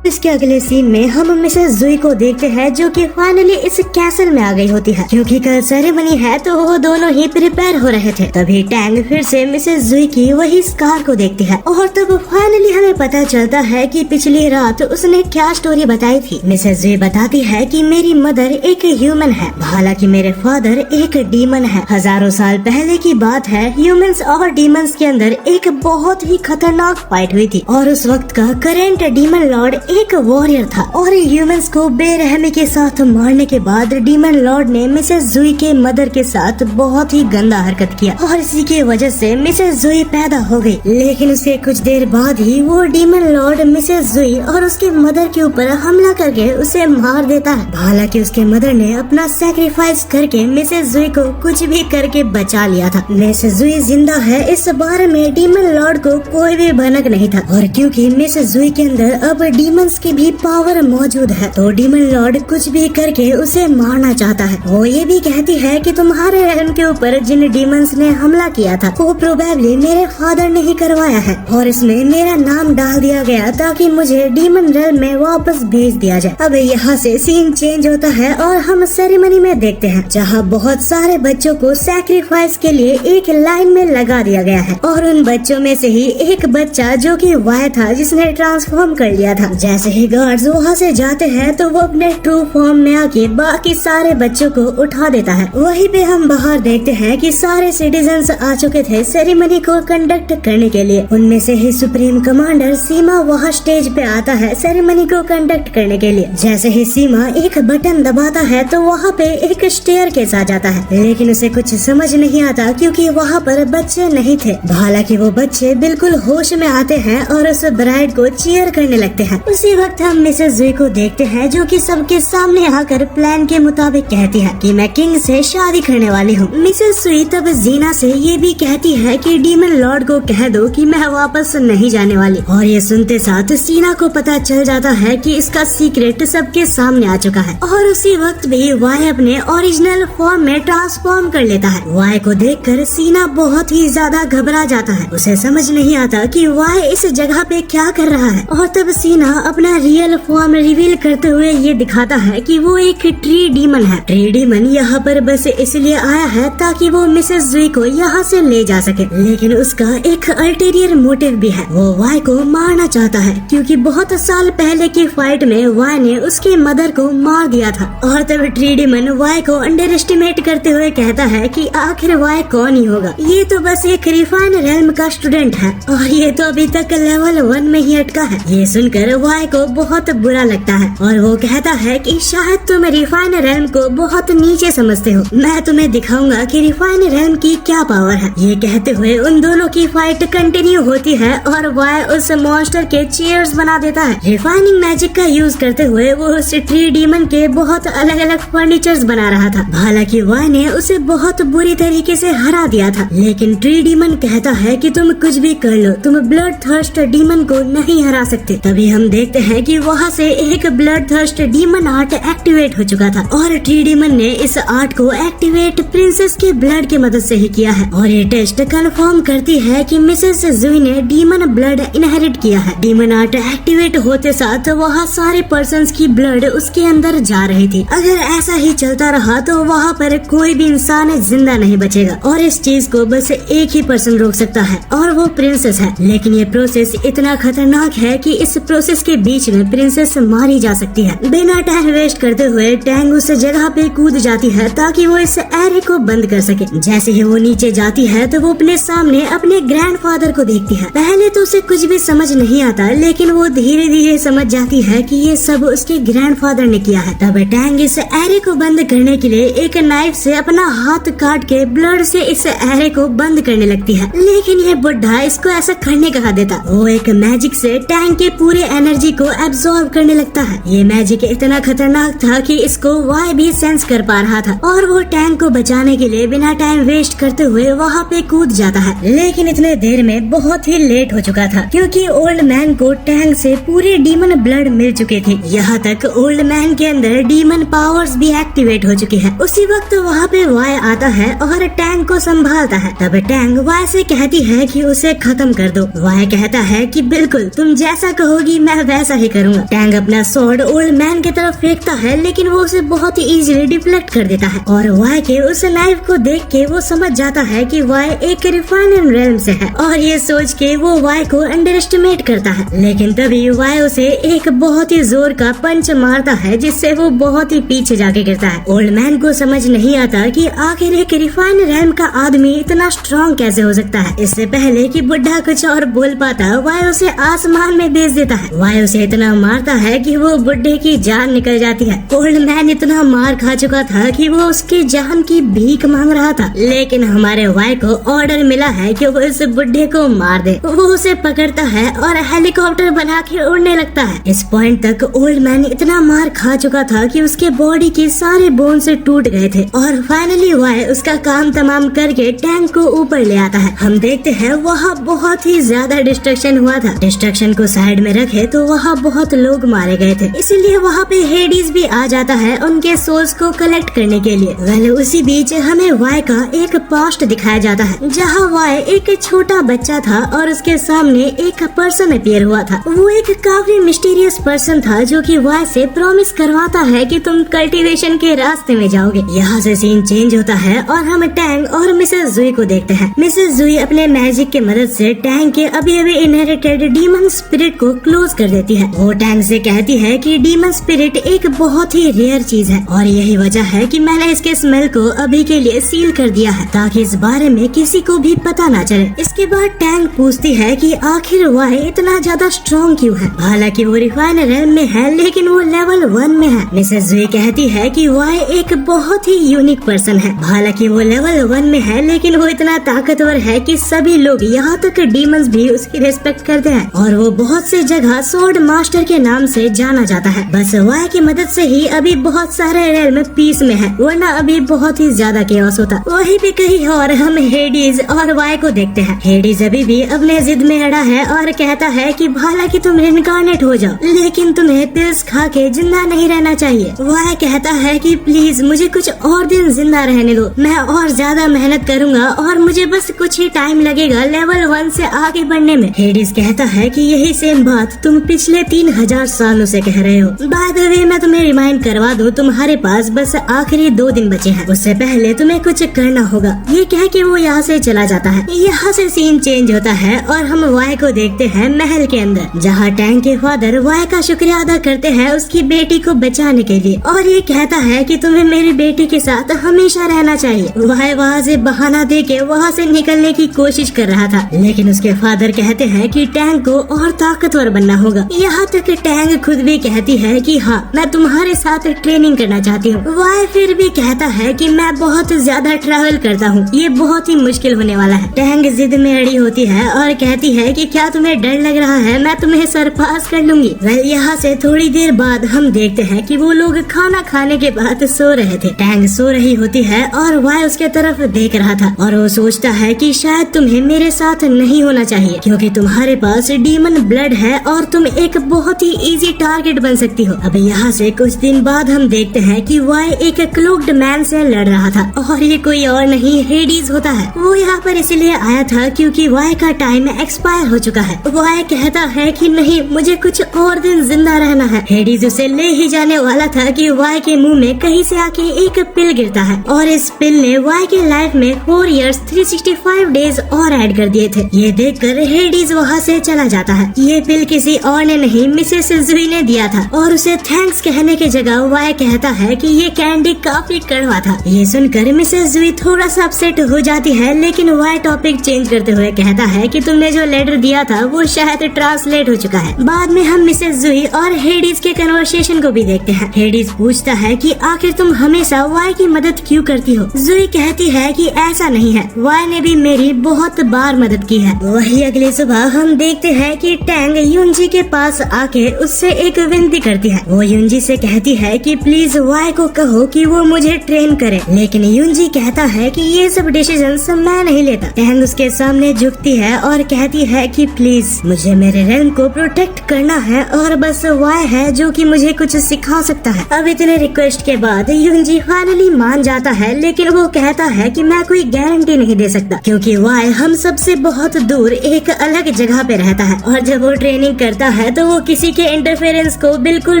इसके अगले सीन में हम मिसेस जुई को देखते हैं जो कि फाइनली इस कैसल में आ गई होती है क्योंकि कल सेरेमनी है तो वो दोनों ही प्रिपेयर हो रहे थे। तभी टैंग फिर से मिसेस जुई की वही स्कार को देखती है और तब फाइनली हमें पता चलता है कि पिछली रात उसने क्या स्टोरी बताई थी। मिसेस जुई बताती है कि मेरी मदर एक ह्यूमन है, हालांकि मेरे फादर एक डीमन है। हजारों साल पहले की बात है, ह्यूमंस और डीमंस के अंदर एक बहुत ही खतरनाक फाइट हुई थी और उस वक्त का करेंट डीमन लॉर्ड एक वॉरियर था और ह्यूमंस को बेरहमी के साथ मारने के बाद डीमन लॉर्ड ने मिसेस जुई के मदर के साथ बहुत ही गंदा हरकत किया और इसी की वजह से मिसेस जुई पैदा हो गई। लेकिन उसके कुछ देर बाद ही वो डीमन लॉर्ड मिसेस जुई और उसके मदर के ऊपर हमला करके उसे मार देता है। हालांकि उसके मदर ने अपना सैक्रिफाइस करके मिसेस जुई को कुछ भी करके बचा लिया था। मिसेस जुई जिंदा है इस बारे में डीमन लॉर्ड को कोई भी भनक नहीं था, और क्योंकि मिसेस जुई के अंदर अब डीमंस की भी पावर मौजूद है तो डीमन लॉर्ड कुछ भी करके उसे मारना चाहता है। वो ये भी कहती है कि तुम्हारे रेल्म के ऊपर जिन डीमंस ने हमला किया था वो प्रोबेबली मेरे फादर ने ही करवाया है और इसमें मेरा नाम डाल दिया गया ताकि मुझे डीमन रेल्म में वापस भेज दिया जाए। अब यहाँ से सीन चेंज होता है और हम सेरेमनी में देखते हैं जहाँ बहुत सारे बच्चों को सैक्रिफाइस के लिए एक लाइन में लगा दिया गया है और उन बच्चों में से ही एक बच्चा जो कि वाई था जिसने ट्रांसफॉर्म कर लिया था। जैसे ही गार्ड्स वहाँ से जाते हैं तो वो अपने ट्रू फॉर्म में आके बाकी सारे बच्चों को उठा देता है। वहीं पे हम बाहर देखते हैं कि सारे सिटीजन्स आ चुके थे सेरेमनी को कंडक्ट करने के लिए। उनमें से ही सुप्रीम कमांडर सीमा वहाँ स्टेज पे आता है सेरेमनी को कंडक्ट करने के लिए। जैसे ही सीमा एक बटन दबाता है तो वहाँ पे एक स्टेयरकेस आ जाता है, लेकिन उसे कुछ समझ नहीं आता क्योंकि वहाँ पर बच्चे नहीं थे। हालांकि वो बच्चे बिल्कुल होश में आते हैं और उस ब्राइड को चीयर करने लगते हैं। उसी वक्त हम मिसेस जुई को देखते हैं जो कि सबके सामने आकर प्लान के मुताबिक कहती है कि मैं किंग से शादी करने वाली हूँ। मिसेस जुई तब जीना से ये भी कहती है कि डीमन लॉर्ड को कह दो कि मैं वापस नहीं जाने वाली, और ये सुनते साथ सीना को पता चल जाता है कि इसका सीक्रेट सबके सामने आ चुका है। और उसी वक्त भी वाई अपने ओरिजिनल फॉर्म में ट्रांसफॉर्म कर लेता है। वाई को देखकर सीना बहुत ही ज्यादा घबरा जाता है, उसे समझ नहीं आता कि वाई इस जगह पे क्या कर रहा है। और तब सीना अपना रियल फॉर्म रिवील करते हुए ये दिखाता है कि वो एक ट्री डीमन है। ट्री डीमन यहाँ पर बस इसलिए आया है ताकि वो मिसेस जुई को यहाँ से ले जा सके, लेकिन उसका एक अल्टीरियर मोटिव भी है। वो वाई को मारना चाहता है क्योंकि बहुत साल पहले की फाइट में वाई ने उसकी मदर को मार दिया था। और तब ट्री डीमन वाई को अंडर एस्टिमेट करते हुए कहता है कि आखिर वाई कौन ही होगा, ये तो बस एक रिफाइन रेल्म का स्टूडेंट है और ये तो अभी तक लेवल 1 में ही अटका है। ये सुनकर वाई को बहुत बुरा लगता है और वो कहता है कि शायद तुम रिफाइन रेल्म को बहुत नीचे समझते हो, मैं तुम्हें दिखाऊंगा कि रिफाइन रेल्म की क्या पावर है। ये कहते हुए उन दोनों की फाइट कंटिन्यू होती है और वाई उस मॉन्स्टर के चेयर्स बना देता है। रिफाइनिंग मैजिक का यूज करते हुए वो उस ट्री डीमन के बहुत अलग अलग फर्नीचर्स बना रहा था। हालांकि वाई ने उसे बहुत बुरी तरीके से हरा दिया था, लेकिन ट्री डीमन कहता है कि तुम कुछ भी कर लो, तुम ब्लड थर्स्ट डीमन को नहीं हरा सकते। तभी हम देखते हैं कि वहाँ से एक blood thirst demon art activate हो चुका था और ट्री डीमन ने इस आर्ट को एक्टिवेट प्रिंसेस के ब्लड की मदद से ही किया है। और ये टेस्ट कंफर्म करती है कि मिसेस जुई ने डीमन ब्लड इनहेरिट किया है। डीमन आर्ट एक्टिवेट होते साथ वहाँ सारे पर्सन्स की ब्लड उसके अंदर जा रही थी। अगर ऐसा ही चलता रहा तो वहाँ पर कोई भी इंसान जिंदा नहीं बचेगा और इस चीज को बस एक ही पर्सन रोक सकता है और वो प्रिंसेस है। लेकिन ये प्रोसेस इतना खतरनाक है कि इस प्रोसेस के बीच में प्रिंसेस मारी जा सकती है। बिना टाइम वेस्ट करते हुए टैंग उस जगह पे कूद जाती है ताकि वो इस एरे को बंद कर सके। जैसे ही वो नीचे जाती है तो वो अपने सामने अपने ग्रैंडफादर को देखती है। पहले तो उसे कुछ भी समझ नहीं आता, लेकिन वो धीरे धीरे समझ जाती है कि ये सब उसके ग्रैंडफादर ने किया है। तब टैंग इस एरे को बंद करने के लिए एक नाइफ से अपना हाथ काट के ब्लड से इस एरे को बंद करने लगती है, लेकिन ये बुढ़ा इसको ऐसा करने कहा देता। वो एक मैजिक से टैंग के पूरे एनर्जी को एब्सॉर्ब करने लगता है। ये मैजिक इतना खतरनाक था कि इसको वाई भी सेंस कर पा रहा था और वो टैंग को बचाने के लिए बिना टाइम वेस्ट करते हुए वहाँ पे कूद जाता है। लेकिन इतने देर में बहुत ही लेट हो चुका था क्योंकि ओल्ड मैन को टैंग से पूरे डीमन ब्लड मिल चुके थे। यहाँ तक ओल्ड मैन के अंदर डीमन पावर्स भी एक्टिवेट हो चुकी है। उसी वक्त वहाँ पे वाई आता है और टैंग को संभालता है। तब टैंग वाई से कहती है कि उसे खत्म कर दो। वाई कहता है कि बिल्कुल, तुम जैसा कहोगी मैं वैसा ही करूँगा। टैंग अपना स्वॉर्ड ओल्ड मैन की तरफ फेंकता है, लेकिन वो उसे बहुत ही इजीली डिफ्लेक्ट कर देता है और वाई के उस नाइफ को देख के वो समझ जाता है कि वाई एक रिफाइंड रेल्म से है और ये सोच के वो वाई को अंडर एस्टिमेट करता है। लेकिन तभी वाई उसे एक बहुत ही जोर का पंच मारता है जिससे वो बहुत ही पीछे जाके गिरता है। ओल्ड मैन को समझ नहीं आता कि आखिर एक रिफाइंड रेल्म का आदमी इतना स्ट्रॉन्ग कैसे हो सकता है। इससे पहले कि बुढ़ा कुछ और बोल पाता, वाई उसे आसमान में भेज देता है। वाई उसे इतना मारता है कि वो बुढ़े की जान निकल जाती है। ओल्ड मैन इतना मार खा चुका था कि वो उसकी जान की भीख मांग रहा था, लेकिन हमारे वाई को ऑर्डर मिला है कि वो इस बुढ़े को मार दे। वो उसे पकड़ता है और हेलीकॉप्टर बना के उड़ने लगता है। इस पॉइंट तक ओल्ड मैन इतना मार खा चुका था कि उसके बॉडी के सारे बोन से टूट गए थे और फाइनली वाई उसका काम तमाम करके टैंक को ऊपर ले आता है। हम देखते हैं वहाँ बहुत ही ज्यादा डिस्ट्रक्शन हुआ था। डिस्ट्रक्शन को साइड में रखे तो वहाँ बहुत लोग मारे गए थे, इसलिए वहाँ पे हेडीज भी आ जाता है उनके सोल्स को कलेक्ट करने के लिए। वेल उसी बीच हमें वाई का एक पास्ट दिखाया जाता है जहाँ वाई एक छोटा बच्चा था और उसके सामने एक पर्सन अपीयर हुआ था। वो एक काफी मिस्टीरियस पर्सन था जो कि वाई से प्रॉमिस करवाता है कि तुम कल्टीवेशन के रास्ते में जाओगे। यहाँ से सीन चेंज होता है और हम टैंग और मिसेस जुई को देखते हैं। मिसेस जुई अपने मैजिक की मदद से टैंग के अभी अभी इनहेरिटेड डीमन स्पिरिट को क्लोज कर देती है। वो टैंग से कहती है कि डीमन स्पिरिट एक बहुत ही रेयर चीज है और यही वजह है कि मैंने इसके स्मेल को अभी के लिए सील कर दिया है ताकि इस बारे में किसी को भी पता ना चले। इसके बाद टैंग पूछती है कि आखिर वाई इतना ज्यादा स्ट्रॉन्ग क्यों है। हालांकि वो रिफाइन रेल्म में है लेकिन वो लेवल 1 में है। मिसेस जुई कहती है कि वाई एक बहुत ही यूनिक पर्सन है। हालांकि वो लेवल 1 में है लेकिन वो इतना ताकतवर है कि सभी लोग यहाँ तक डीमंस भी उसकी रिस्पेक्ट करते हैं और वो बहुत से जगह स्वॉर्ड मास्टर के नाम से जाना जाता है। बस वाई की मदद से ही अभी बहुत सारे रेल्म पीस में है, वरना अभी बहुत ही ज्यादा केओस होता। वही भी कहीं और हम हेडीज और वाई को देखते हैं। हेडीज अभी भी अपने जिद में अड़ा है और कहता है कि हालांकि तुम रिनकार्नेट हो जाओ लेकिन तुम्हें पिल्स खा के जिंदा नहीं रहना चाहिए। वाई कहता है कि प्लीज मुझे कुछ और दिन जिंदा रहने दो, मैं और ज्यादा मेहनत करूंगा और मुझे बस कुछ ही टाइम लगेगा लेवल 1 से आगे बढ़ने में। हेडीज कहता है कि यही सेम बात तुम पिछले 3000 सालों से कह रहे हो। बाय द वे, मैं तुम्हें रिमाइंड करवा दूं, तुम्हारे पास बस आखिरी 2 दिन बचे हैं, उससे पहले तुम्हें कुछ करना होगा। ये कह के वो यहाँ से चला जाता है। यहाँ से सीन चेंज होता है और हम वाई को देखते हैं महल के अंदर, जहाँ टैंग के फादर वाई का शुक्रिया अदा करते हैं उसकी बेटी को बचाने के लिए, और ये कहता है कि तुम्हें मेरी बेटी के साथ हमेशा रहना चाहिए। वाई वहाँ से बहाना दे के वहाँ से निकलने की कोशिश कर रहा था, लेकिन उसके फादर कहते हैं कि टैंग को और ताकतवर बनना होगा। यहाँ तक टैंग खुद भी कहती है कि हाँ, मैं तुम्हारे साथ ट्रेनिंग करना चाहती हूँ। वाई फिर भी कहता है कि मैं बहुत ज्यादा ट्रैवल करता हूँ, ये बहुत ही मुश्किल होने वाला है। टैंग जिद में अड़ी होती है और कहती है कि क्या तुम्हें डर लग रहा है, मैं तुम्हें सरपास कर लूंगी। वेल, यहाँ से थोड़ी देर बाद हम देखते हैं कि वो लोग खाना खाने के बाद सो रहे थे। टैंग सो रही होती है और वाई उसके तरफ देख रहा था और वो सोचता है कि शायद तुम्हें मेरे साथ नहीं होना चाहिए, क्योंकि तुम्हारे पास डीमन ब्लड है और तुम एक बहुत ही इजी टारगेट बन सकती हो। अब यहाँ से कुछ दिन बाद हम देखते हैं कि वाई एक क्लोक्ड मैन से लड़ रहा था, और ये कोई और नहीं, हेडीज होता है। वो यहाँ पर इसलिए आया था क्योंकि वाई का टाइम एक्सपायर हो चुका है। वाई कहता है कि नहीं, मुझे कुछ और दिन जिंदा रहना है। हेडीज उसे ले ही जाने वाला था कि वाई के मुंह में कहीं से आके एक पिल गिरता है, और इस पिल ने वाई के लाइफ में 4 इयर्स 365 डेज और ऐड कर दिए थे। ये देखकर हेडीज वहाँ से चला जाता है। ये पिल किसी और ने नहीं, मिसेस जुई ने दिया था, और उसे थैंक्स कहने की जगह वाई कहता है कि ये कैंडी काफी कड़वा था। ये सुनकर मिसेस जुई थोड़ा सा अपसेट हो जाती है, लेकिन वाई टॉपिक चेंज करते हुए कहता है कि तुमने जो लेटर दिया था वो शायद ट्रांसलेट हो चुका है। बाद में हम मिसेस जुई और हेडीज के कन्वर्सेशन को भी देखते हैं। हेडीज पूछता है कि आखिर तुम हमेशा वाई की मदद क्यों करती हो। जुई कहती है कि ऐसा नहीं है, वाई ने भी मेरी बहुत बार मदद की है। वही अगली सुबह हम देखते हैं कि टैंग युनजी के पास आके उससे एक विनती करती है। वो युनजी से कहती है कि प्लीज वाई को कहो कि वो मुझे ट्रेन करे, लेकिन युनजी कहता है कि ये सब डिसीजंस मैं नहीं लेता। टैंग उसके सामने झुकती है और कहती है कि प्लीज मुझे मेरे रेलम को प्रोटेक्ट करना है, और बस वाई है जो कि मुझे कुछ सिखा सकता है। अब इतने रिक्वेस्ट के बाद युनजी फाइनली मान जाता है, लेकिन वो कहता है कि मैं कोई गारंटी नहीं दे सकता, क्योंकि वाई हम सबसे बहुत दूर एक अलग जगह पे रहता है, और जब वो ट्रेनिंग करता है तो वो किसी के इंटरफेरेंस को बिल्कुल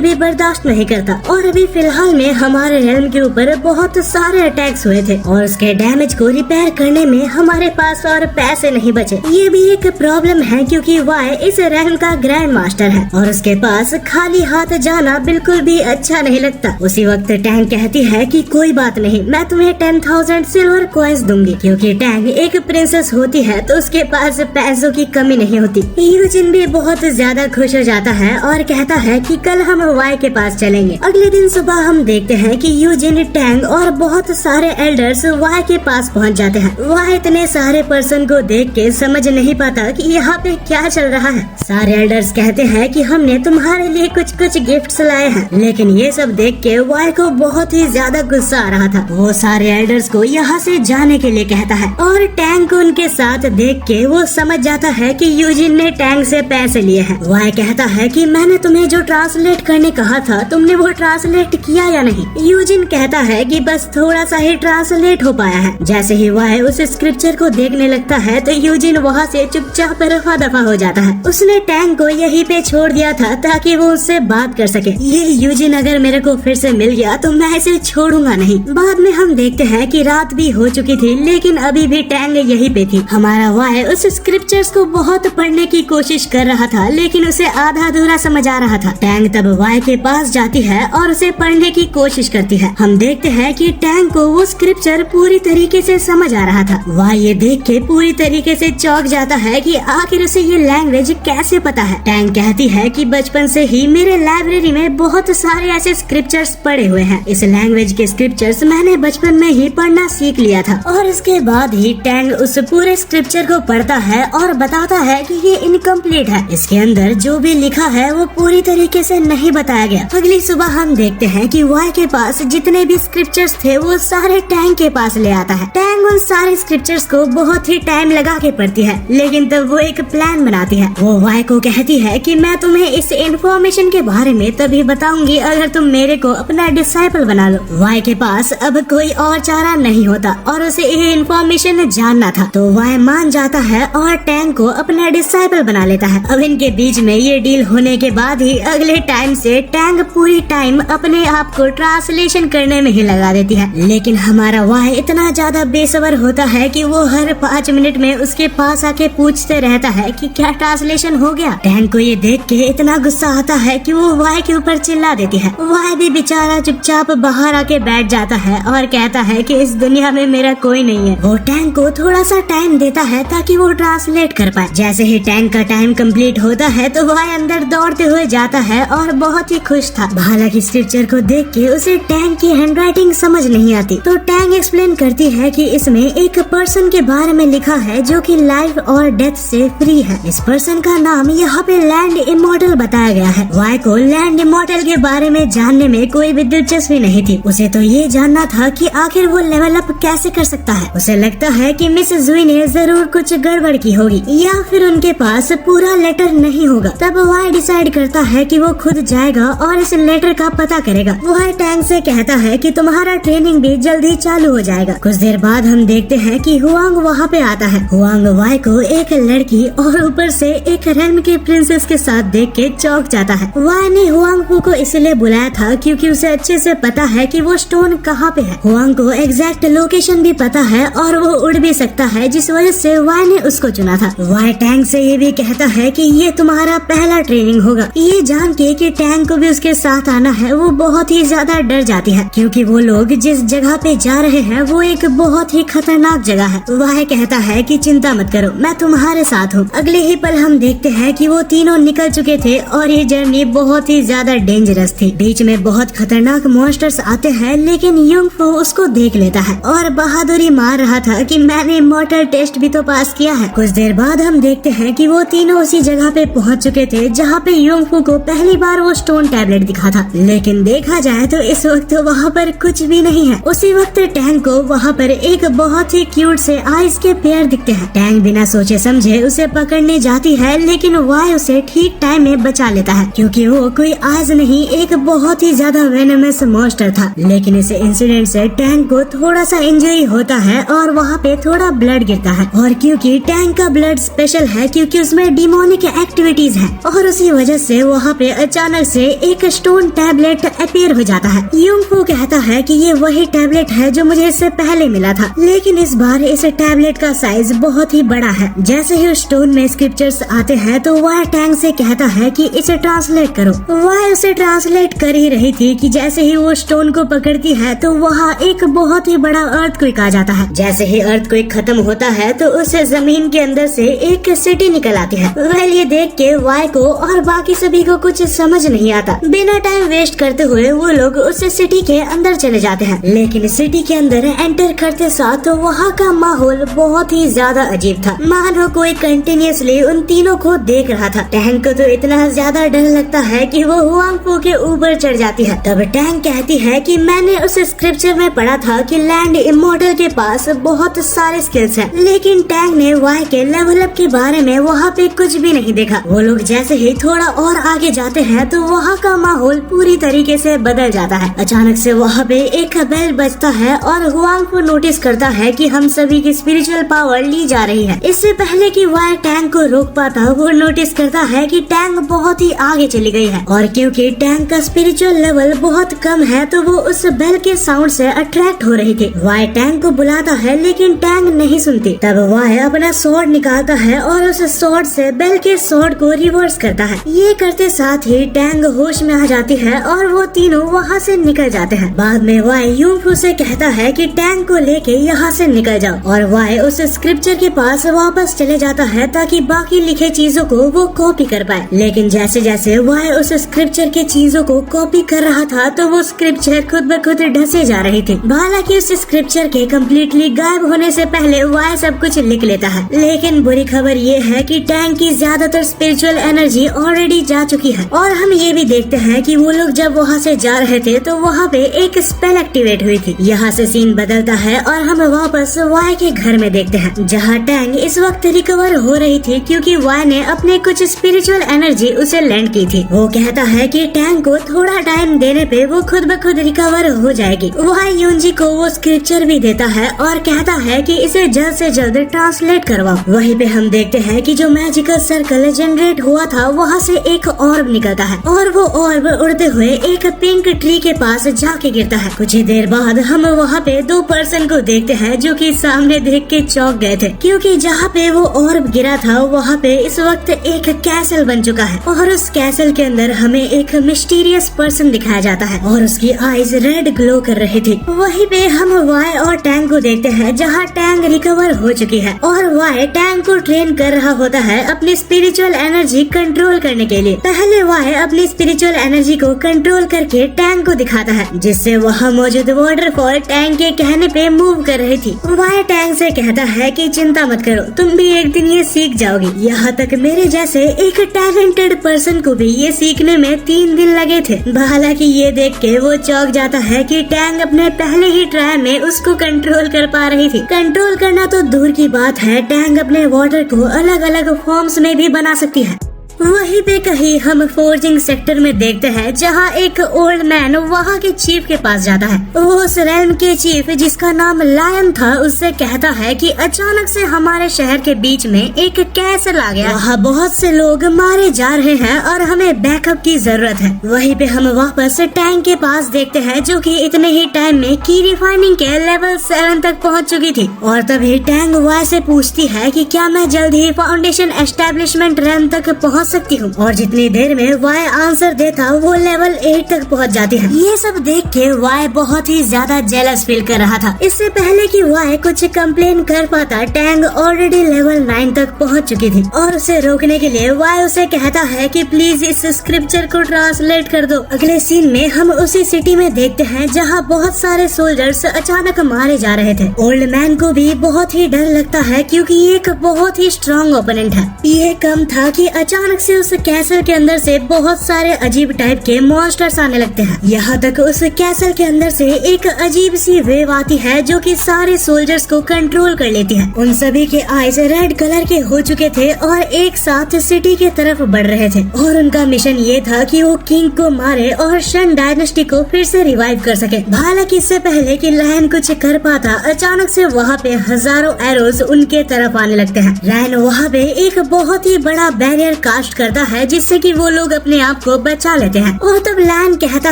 भी बर्दाश्त नहीं करता। और अभी फिलहाल में हमारे रेलम के ऊपर बहुत सारे अटैक्स हुए थे, और उसके डैमेज को रिपेयर करने में हमारे पास और पैसे नहीं बचे। ये भी एक प्रॉब्लम है, क्योंकि वाई इस रेलम का ग्रैंड मास्टर है, और उसके पास खाली हाथ जाना बिल्कुल भी अच्छा नहीं लगता। उसी वक्त टैंग कहती है कि कोई बात नहीं, मैं तुम्हें 10,000 सिल्वर कॉइन्स दूंगी, क्योंकि टैंग एक प्रिंसेस होती है तो उसके पास पैसों की कमी नहीं होती। यूजिन भी बहुत ज्यादा खुश हो जाता है और कहता है कि कल हम वाई के पास चलेंगे। अगले दिन सुबह हम देखते हैं कि यूजिन, टैंग और बहुत सारे एल्डर्स वाई के पास पहुंच जाते हैं। वाई इतने सारे पर्सन को देख के समझ नहीं पाता कि यहाँ पे क्या चल रहा है। सारे एल्डर्स कहते हैं कि हमने तुम्हारे लिए कुछ कुछ गिफ्ट्स लाए हैं, लेकिन ये सब देख के वाई को बहुत ही ज्यादा गुस्सा आ रहा था। वो सारे एल्डर्स को यहाँ से जाने के लिए कहता है, और टैंग को उनके साथ देख के वो समझ जाता है कि यूजिन ने टैंग से पैसे लिए हैं। वाई कहता है कि मैंने तुम्हें जो ट्रांसलेट करने कहा था, तुमने वो ट्रांसलेट किया या नहीं। यूजिन कहता है कि बस थोड़ा सा ही ट्रांसलेट हो पाया है। जैसे ही वाई उस स्क्रिप्चर को देखने लगता है तो यूजिन वहाँ से चुपचाप रफा दफा हो जाता है। उसने टैंग को यहीं पे छोड़ दिया था ताकि वो उससे बात कर सके। ये यूजिन अगर मेरे को फिर से मिल गया तो मैं इसे छोड़ूंगा नहीं। बाद में हम देखते हैं कि रात भी हो चुकी थी, लेकिन अभी भी टैंग यहीं पे थी। हमारा वाई उस स्क्रिप्चर्स को बहुत पढ़ने की कोशिश कर रहा था, लेकिन उसे आधा अधूरा समझ आ रहा था। टैंग तब वाई के पास जाती है और उसे पढ़ने की कोशिश करती है। हम देखते हैं कि टैंग को वो स्क्रिप्चर पूरी तरीके से समझ आ रहा था। वाई ये देख के पूरी तरीके से चौंक जाता है कि आखिर उसे ये लैंग्वेज कैसे पता है। टैंग कहती है कि बचपन से ही मेरे लाइब्रेरी में बहुत सारे ऐसे स्क्रिप्चर्स पड़े हुए हैं। इस लैंग्वेज के स्क्रिप्चर्स मैंने बचपन में ही पढ़ना सीख लिया था। और इसके बाद ही टैंग उस पूरे स्क्रिप्चर को पढ़ता है और बताता है कि ये इनकम्प्लीट है। इसके अंदर जो भी लिखा है वो पूरी तरीके से नहीं बताया गया। अगली सुबह हम देखते हैं कि वाई के पास जितने भी स्क्रिप्चर्स थे वो सारे टैंग के पास ले आता है। टैंग उन सारे स्क्रिप्चर्स को बहुत ही टाइम लगा के पढ़ती है, लेकिन तब वो एक प्लान बनाती है। वो वाई को कहती है कि मैं तुम्हें इस इन्फॉर्मेशन के बारे में तभी बताऊंगी अगर तुम मेरे को अपना डिसाइपल बना लो। वाई के पास अब कोई और चारा नहीं होता और उसे ये इन्फॉर्मेशन जानना था, तो वाई मान जाता है और टैंग को अपना डिसाइपल बना लेता है। अब इनके बीच में ये डील होने के बाद ही अगले टाइम से टैंग पूरी टाइम अपने आप को ट्रांसलेशन करने में ही लगा देती है। लेकिन हमारा वाई इतना ज्यादा बेसब्र होता है कि वो हर 5 मिनट में उसके पास आके पूछते रहता है कि क्या ट्रांसलेशन हो गया। टैंग को ये देख के इतना गुस्सा आता है कि वो वाई के ऊपर चिल्ला देती है। वाई भी बेचारा चुपचाप बाहर आके बैठ जाता है और कहता है कि इस दुनिया में मेरा कोई नहीं है। वो टैंग को थोड़ा सा टाइम देता है ताकि वो ट्रांसलेट कर पाए। जैसे ही टैंग का टाइम कंप्लीट होता है तो वाई अंदर दौड़ते हुए जाता है और बहुत ही खुश था। हालांकि स्क्रिप्चर को देख के उसे टैंग की हैंडराइटिंग समझ नहीं आती, तो टैंग एक्सप्लेन करती है कि इसमें एक पर्सन के बारे में लिखा है जो कि लाइफ और डेथ से फ्री है। इस पर्सन का नाम यहाँ पे लैंड इमॉर्टल बताया गया है। वाई को लैंड इमॉर्टल के बारे में जानने में कोई भी दिलचस्पी नहीं थी। उसे तो ये जानना था कि आखिर वो लेवल अप कैसे कर सकता है। उसे लगता है कि मिस जुई ने जरूर कुछ गड़बड़ की होगी या फिर उनके पास पूरा लेटर नहीं होगा। तब वाई डिसाइड करता है कि वो खुद जाएगा और इस लेटर का पता करेगा। वाई टैंग से कहता है कि तुम्हारा ट्रेनिंग भी जल्दी चालू हो जाएगा। कुछ देर बाद हम देखते हैं कि हुआंग वहाँ पे आता है। हुआंग वाई को एक लड़की और ऊपर से एक रेल्म के प्रिंसेस के साथ देख के चौंक जाता है। वाई ने हुआंग को इसलिए बुलाया था क्योंकि उसे अच्छे से पता है कि वो स्टोन कहाँ पे है। हुआंग को एग्जैक्ट लोकेशन भी पता है और वो उड़ भी सकता है, जिस वजह से वाई ने उसको चुना था। वाई टैंग से ये भी कहता है कि ये तुम्हारा पहला ट्रेनिंग होगा। ये जान के कि टैंग को भी उसके साथ आना है, वो बहुत ही ज्यादा डर जाती है क्योंकि वो लोग जिस जगह पे जा रहे हैं वो एक बहुत ही खतरनाक जगह है। वाई कहता है कि चिंता मत करो, मैं तुम्हारे साथ हूँ। अगले ही पल हम देखते हैं कि वो तीनों निकल चुके थे और ये जर्नी बहुत ही ज्यादा डेंजरस थी। बीच में बहुत खतरनाक मॉन्स्टर्स आते हैं, लेकिन युंगफू उसको देख लेता है और बहादुरी मार रहा था कि मैंने इमॉर्टल टेस्ट भी तो पास किया है। कुछ देर बाद हम देखते हैं कि वो तीनों उसी जगह पे पहुंच चुके थे जहाँ पे युंगफू को पहली बार वो स्टोन टैबलेट दिखा था। लेकिन देखा जाए तो इस वक्त वहाँ पर कुछ भी नहीं है। उसी वक्त टैंग को वहाँ पर एक बहुत ही क्यूट से आइस के पेयर दिखते हैं। टैंग बिना सोचे समझे उसे पकड़ने जाती है, लेकिन वाई उसे ठीक टाइम में बचा लेता है क्योंकि वो कोई आइस नहीं, एक बहुत ही ज्यादा वेनमस मॉन्स्टर था। लेकिन इस इंसिडेंट से टैंग को थोड़ा सा इंजरी होता है और वहाँ पे थोड़ा ब्लड गिरता है। और क्योंकि टैंग का ब्लड स्पेशल है क्योंकि उसमें डिमोनिक एक्टिविटीज है और उसी वजह से वहाँ पे अचानक से एक स्टोन टैबलेट अपीयर हो जाता है। युंगफू कहता है कि ये वही टैबलेट है जो मुझे इससे पहले मिला था, लेकिन इस बार इस टैबलेट का साइज बहुत ही बड़ा है। जैसे ही स्टोन में स्क्रिप्चर्स आते हैं तो वह टैंग से कहता है कि इसे ट्रांसलेट करो। वह उसे ट्रांसलेट कर ही रही थी कि जैसे ही वो स्टोन को पकड़ती है तो वहाँ एक बहुत ही बड़ा अर्थक्वेक आ जाता है। जैसे ही अर्थक्वेक खत्म होता है तो उस जमीन के अंदर से एक सिटी निकल आती है। वेल ये देख के वाई को और बाकी सभी को कुछ समझ नहीं आता। बिना टाइम वेस्ट करते हुए वो लोग उस सिटी के अंदर चले जाते हैं। लेकिन सिटी के अंदर एंटर करते साथ तो वहाँ का माहौल बहुत ही ज्यादा अजीब था, मानो कोई कंटिन्यूअसली उन तीनों को देख रहा था। टैंग को तो इतना ज्यादा डर लगता है कि वो हुआंगफू के ऊपर चढ़ जाती है। तब टैंग कहती है कि मैंने उस स्क्रिप्चर में पढ़ा था कि लैंड इमॉर्टल के पास बहुत सारे स्किल्स हैं, लेकिन टैंग ने वाई के लेवल अप के बारे में वहाँ पे कुछ भी नहीं देखा। वो लोग जैसे ही थोड़ा और आगे जाते हैं तो वहाँ का माहौल पूरी तरीके से बदल जाता है। अचानक से वहाँ पे एक बेल बजता है और हुआंगफू नोटिस करता है कि हम सभी की स्पिरिचुअल पावर ली जा रही है। इससे पहले कि वाई टैंग को रोक पाता वो नोटिस करता है कि टैंग बहुत ही आगे चली गई है और क्योंकि टैंग का स्पिरिचुअल लेवल बहुत कम है तो वो उस बेल के साउंड से अट्रैक्ट हो रही थी। वाई टैंग को बुलाता है लेकिन टैंग नहीं सुनती। तब वाई अपना स्वॉर्ड निकालता है और उस स्वॉर्ड से बेल के स्वॉर्ड को रिवर्स करता है। ये करते साथ ही टैंग होश में आ जाती है और वो तीनों वहाँ से निकल जाते हैं। बाद में वाई युंगफू से कहता है कि टैंग को लेके यहाँ से निकल जाओ और वाई उस स्क्रिप्चर के पास वापस चले जाता है ताकि बाकी लिखे चीजों को वो कॉपी कर पाए। लेकिन जैसे जैसे वाई उस स्क्रिप्चर के चीजों को कॉपी कर रहा था तो वो स्क्रिप्चर खुद ब खुद ढसे जा रही थी। हालांकि उस स्क्रिप्चर के कम्प्लीटली गायब होने से पहले वाई सब कुछ लिख लेता है। लेकिन बुरी खबर ये है कि टैंग की ज्यादातर स्पिरिचुअल एनर्जी ऑलरेडी जा चुकी है। और हम ये भी देखते हैं कि वो लोग जब वहाँ से जा रहे थे तो वहाँ पे एक स्पेल एक्टिवेट हुई थी। यहाँ से सीन बदलता है और हम वापस वाई के घर में देखते हैं जहाँ टैंग इस वक्त रिकवर हो रही थी क्योंकि वाई ने अपने कुछ स्पिरिचुअल एनर्जी उसे लैंड की थी। वो कहता है कि टैंग को थोड़ा टाइम देने पे वो खुद ब खुद रिकवर हो जाएगी। वाई युंजी को वो स्क्रिप्चर भी देता है और कहता है कि इसे जल्द से जल्द ट्रांसलेट करवाओ। वहीं पे हम देखते हैं कि जो मैजिकल सर्कल जनरेट हुआ था वहाँ से एक ऑर्ब निकलता है और वो ऑर्ब उड़ते हुए एक पिंक ट्री के पास जाके गिरता है। कुछ ही देर बाद हम वहाँ पे 2 पर्सन को देखते हैं जो कि सामने देख के चौंक गए थे, क्योंकि जहाँ पे वो ऑर्ब गिरा था वहाँ पे इस वक्त एक कैसल बन चुका है और उस कैसल के अंदर हमें एक मिस्टीरियस पर्सन दिखाया जाता है और उसकी आईज रेड ग्लो कर रही थी। वहीं पे हम वाई और टैंग को देखते हैं, जहाँ टैंग रिकवर हो चुकी है और वाई टैंग को ट्रेन कर रहा होता है अपनी स्पिरिचुअल एनर्जी कंट्रोल करने के लिए। पहले वाई अपनी स्पिरिचुअल एनर्जी को कंट्रोल करके टैंग को दिखाता है, जिससे वहाँ मौजूद वाटरफॉल टैंग के कहने पे मूव कर रही थी। वाई टैंग से कहता है कि चिंता मत करो, तुम भी एक दिन ये सीख जाओगी। यहाँ तक मेरे जैसे एक टैलेंटेड पर्सन को भी ये सीखने में 3 दिन लगे थे। हालांकि ये देख के वो चौंक जाता है कि टैंग अपने पहले ही ट्राई में उसको कंट्रोल कर पा रही थी। कंट्रोल करना तो दूर की बात है, टैंग अपने वाटर को अलग अलग फॉर्म्स में भी बना सकती है। वहीं पे कहीं हम फोर्जिंग सेक्टर में देखते हैं, जहाँ एक ओल्ड मैन वहाँ के चीफ के पास जाता है। वो उस रेल्म के चीफ जिसका नाम लायन था उससे कहता है कि अचानक से हमारे शहर के बीच में एक कैसल आ गया, वहाँ बहुत से लोग मारे जा रहे हैं और हमें बैकअप की जरूरत है। वहीं पे हम वापस टैंक के पास देखते हैं, जो कि इतने ही टाइम में की रिफाइनिंग के लेवल 7 तक पहुँच चुकी थी। और तभी टैंग वाई से पूछती है कि क्या मैं जल्द ही फाउंडेशन एस्टेब्लिशमेंट रेल्म तक पहुँच सकती हूँ, और जितनी देर में वाई आंसर देता वो लेवल 8 तक पहुँच जाती है। ये सब देख के वाई बहुत ही ज्यादा जेलस फील कर रहा था। इससे पहले कि वाई कुछ कंप्लेन कर पाता, टैंग ऑलरेडी लेवल 9 तक पहुँच चुकी थी और उसे रोकने के लिए वाई उसे कहता है कि प्लीज इस स्क्रिप्चर को ट्रांसलेट कर दो। अगले सीन में हम उसी सिटी में देखते हैं, जहाँ बहुत सारे सोल्जर्स अचानक मारे जा रहे थे। ओल्ड मैन को भी बहुत ही डर लगता है, क्योंकि ये एक बहुत ही स्ट्रॉन्ग ओपोनेंट है। ये कम था कि अचानक से उस कैसल के अंदर से बहुत सारे अजीब टाइप के मॉन्स्टर्स आने लगते हैं। यहाँ तक उस कैसल के अंदर से एक अजीब सी वेव आती है, जो कि सारे सोल्जर्स को कंट्रोल कर लेती है। उन सभी के आईज रेड कलर के हो चुके थे और एक साथ सिटी के तरफ बढ़ रहे थे और उनका मिशन ये था कि वो किंग को मारे और शन डायनेस्टी को फिर से रिवाइव कर सके। हालांकि इससे पहले कि लायन कुछ कर पाता, अचानक से वहाँ पे हजारों एरोज उनके तरफ आने लगते हैं। लायन वहाँ पे एक बहुत ही बड़ा बैरियर कास्ट करता है, जिससे कि वो लोग अपने आप को बचा लेते हैं। और तब लायन कहता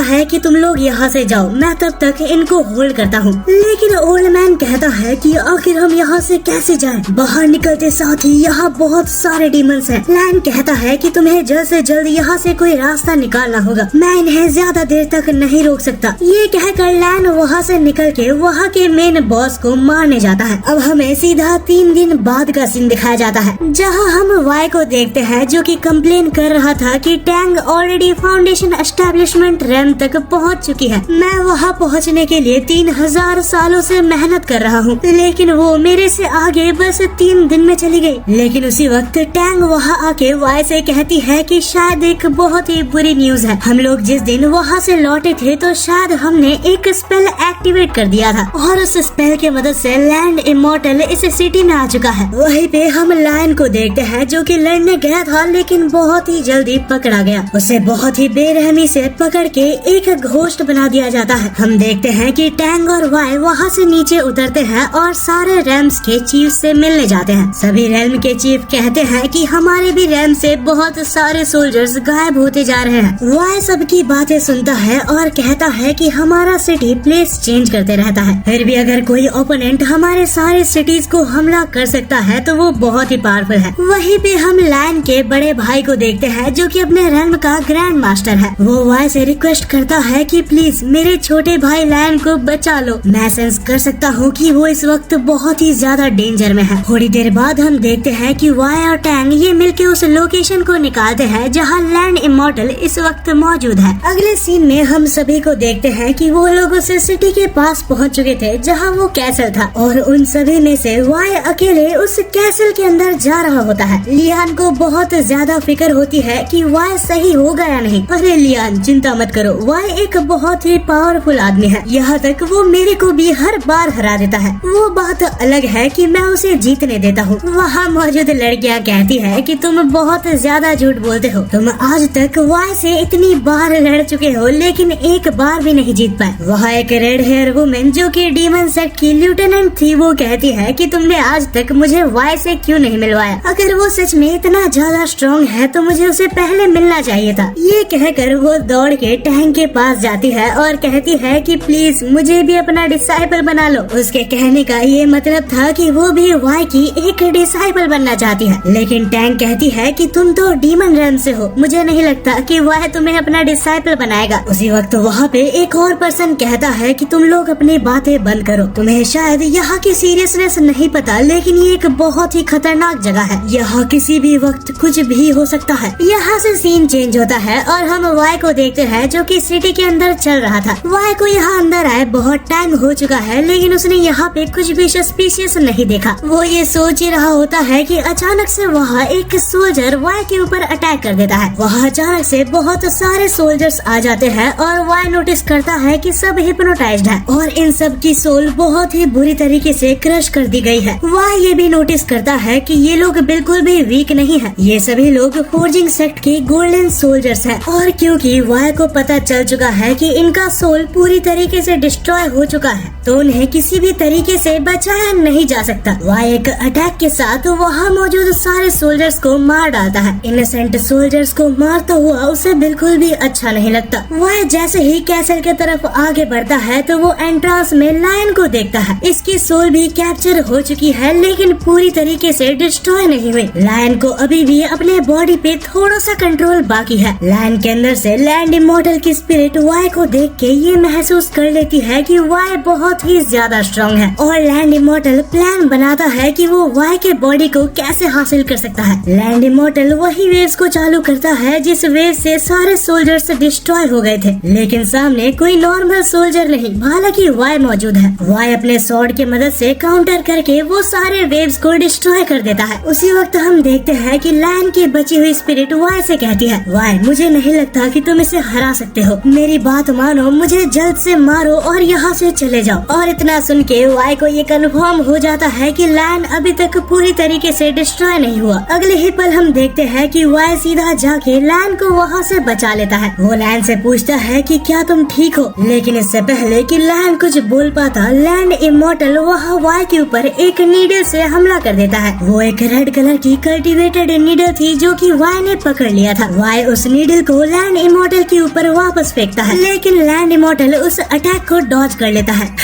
है कि तुम लोग यहाँ से जाओ, मैं तब तक इनको होल्ड करता हूँ। लेकिन ओल्ड मैन कहता है कि आखिर हम यहाँ से कैसे जाएं? बाहर निकलते साथ ही यहाँ बहुत सारे डीमंस हैं। लायन कहता है कि तुम्हें जल्द से जल्द यहाँ से कोई रास्ता निकालना होगा, मैं इन्हें ज्यादा देर तक नहीं रोक सकता। ये कहकर लायन वहाँ से निकल के वहाँ के मेन बॉस को मारने जाता है। अब हमें सीधा 3 दिन बाद का सीन दिखाया जाता है, जहाँ हम वाई को देखते हैं, जो कि कंप्लेन कर रहा था कि Tang already foundation establishment realm तक पहुंच चुकी है। मैं वहां पहुंचने के लिए 3000 सालों से मेहनत कर रहा हूं, लेकिन वो मेरे से आगे बस 3 दिन में चली गई। लेकिन उसी वक्त टैंग वहां आके वाई से कहती है कि शायद एक बहुत ही बुरी न्यूज है। हम लोग जिस दिन वहां से लौटे थे तो शायद हमने एक स्पेल एक्टिवेट कर दिया था और उस स्पेल की मदद से लैंड इमॉर्टल इस सिटी में आ चुका है। वहीं पे हम लायन को देखते हैं, जो कि लड़ने गया था लेकिन बहुत ही जल्दी पकड़ा गया। उसे बहुत ही बेरहमी से पकड़ के एक घोस्ट बना दिया जाता है। हम देखते हैं कि टैंग और वाई वहाँ से नीचे उतरते हैं और सारे रेल्म्स के चीफ से मिलने जाते हैं। सभी रेल्म के चीफ कहते हैं कि हमारे भी रेल्म से बहुत सारे सोल्जर्स गायब होते जा रहे हैं। वाई सबकी बातें सुनता है और कहता है कि हमारा सिटी प्लेस चेंज करते रहता है, फिर भी अगर कोई ओपोनेंट हमारे सारे सिटीज को हमला कर सकता है तो वो बहुत ही पावरफुल है। वहीं पे हम लायन के बड़े भाई को देखते हैं, जो कि अपने रेल्म का ग्रैंड मास्टर है। वो वाई से रिक्वेस्ट करता है कि प्लीज मेरे छोटे भाई लायन को बचा लो। मैं सेंस कर सकता हूँ कि वो इस वक्त बहुत ही ज्यादा डेंजर में है। थोड़ी देर बाद हम देखते हैं कि वाई और टैंग ये मिलके उस लोकेशन को निकालते हैं जहाँ लैंड इमॉर्टल इस वक्त मौजूद है। अगले सीन में हम सभी को देखते हैं कि वो लोग उस सिटी के पास पहुँच चुके थे जहाँ वो कैसल था, और उन सभी में से वाई अकेले उस कैसल के अंदर जा रहा होता है। लियान को बहुत ज्यादा फिक्र होती है कि वाई सही होगा या नहीं। अरे लियान चिंता मत करो, वाई एक बहुत ही पावरफुल आदमी है, यहाँ तक वो मेरे को भी हर बार हरा देता है। वो बात अलग है कि मैं उसे जीतने देता हूँ। वहाँ मौजूद लड़कियाँ कहती है कि तुम बहुत ज्यादा झूठ बोलते हो, तुम आज तक वाई से इतनी बार लड़ चुके हो लेकिन एक बार भी नहीं जीत पाए। वहाँ एक रेड हेयर वुमेन, जो कि डीमन सेक्ट की लेफ्टिनेंट थी, वो कहती है कि तुमने आज तक मुझे वाई से क्यों नहीं मिलवाया। अगर वो सच में इतना ज्यादा स्ट्रॉन्ग स्ट्रॉन्ग है तो मुझे उसे पहले मिलना चाहिए था। ये कहकर वो दौड़ के टैंक के पास जाती है और कहती है कि प्लीज मुझे भी अपना डिसाइपल बना लो। उसके कहने का ये मतलब था कि वो भी वाई की एक डिसाइपल बनना चाहती है, लेकिन टैंक कहती है कि तुम तो डीमन रन से हो, मुझे नहीं लगता कि वाई तुम्हें अपना डिसाइपल बनाएगा। उसी वक्त वहाँ पे एक और पर्सन कहता है कि तुम लोग अपनी बातें बंद करो, तुम्हें शायद यहाँ की सीरियसनेस नहीं पता, लेकिन ये एक बहुत ही खतरनाक जगह है, यहाँ किसी भी वक्त कुछ भी हो सकता है। यहाँ से सीन चेंज होता है और हम वाई को देखते हैं जो कि सिटी के अंदर चल रहा था। वाई को यहाँ अंदर आए बहुत टाइम हो चुका है, लेकिन उसने यहाँ पे कुछ भी सस्पिशियस नहीं देखा। वो ये सोच ही रहा होता है कि अचानक से वहाँ एक सोल्जर वाई के ऊपर अटैक कर देता है। वहाँ अचानक से बहुत सारे सोल्जर्स आ जाते हैं और वाई नोटिस करता है कि सब हिप्नोटाइज्ड है और इन सब की सोल बहुत ही बुरी तरीके से क्रश कर दी गई है। वाई ये भी नोटिस करता है कि ये लोग बिल्कुल भी वीक नहीं है, ये सभी लोग फोर्जिंग सेक्ट के गोल्डन सोल्जर्स हैं। और क्योंकि वाई को पता चल चुका है कि इनका सोल पूरी तरीके से डिस्ट्रॉय हो चुका है, तो उन्हें किसी भी तरीके से बचाया नहीं जा सकता। वाई एक अटैक के साथ वहाँ मौजूद सारे सोल्जर्स को मार डालता है। इनोसेंट सोल्जर्स को मारता हुआ उसे बिल्कुल भी अच्छा नहीं लगता। वाई जैसे ही कैसल के तरफ आगे बढ़ता है तो वो एंट्रांस में लायन को देखता है। इसकी सोल भी कैप्चर हो चुकी है, लेकिन पूरी तरीके से डिस्ट्रॉय नहीं हुई। लायन को अभी भी अपने बॉडी पे थोड़ा सा कंट्रोल बाकी है। लायन के अंदर से लैंड इमॉर्टल की स्पिरिट वाई को देख के ये महसूस कर लेती है कि वाई बहुत ही ज्यादा स्ट्रॉन्ग है और लैंड इमॉर्टल प्लान बनाता है कि वो वाई के बॉडी को कैसे हासिल कर सकता है। लैंड इमॉर्टल वही वेव्स को चालू करता है जिस वेव से सारे सोल्जर्स डिस्ट्रॉय हो गए थे, लेकिन सामने कोई नॉर्मल सोल्जर नहीं, हालांकि वाई मौजूद है। वाई अपने स्वॉर्ड की मदद से काउंटर करके वो सारे वेव्स को डिस्ट्रॉय कर देता है। उसी वक्त हम देखते हैं कि लायन की बची हुई स्पिरिट वाई से कहती है, वाई मुझे नहीं लगता कि तुम इसे हरा सकते हो, मेरी बात मानो, मुझे जल्द से मारो और यहाँ से चले जाओ। और इतना सुन के वाई को ये कंफर्म हो जाता है कि लायन अभी तक पूरी तरीके से डिस्ट्रॉय नहीं हुआ। अगले ही पल हम देखते हैं कि वाई सीधा जाके लायन को वहाँ से बचा लेता है। वो लायन से पूछता है कि क्या तुम ठीक हो, लेकिन इससे पहले कि लायन कुछ बोल पाता, लैंड इमॉर्टल वहाँ वाई के ऊपर एक नीडल से हमला कर देता है। वो एक रेड कलर की कल्टीवेटेड नीडल थी जो कि वाई ने पकड़ लिया था। वाई उस नीडल को लैंड इमॉर्टल के ऊपर वापस फेंकता है, लेकिन लैंड इमॉर्टल उस अटैक को डॉज कर लेता है।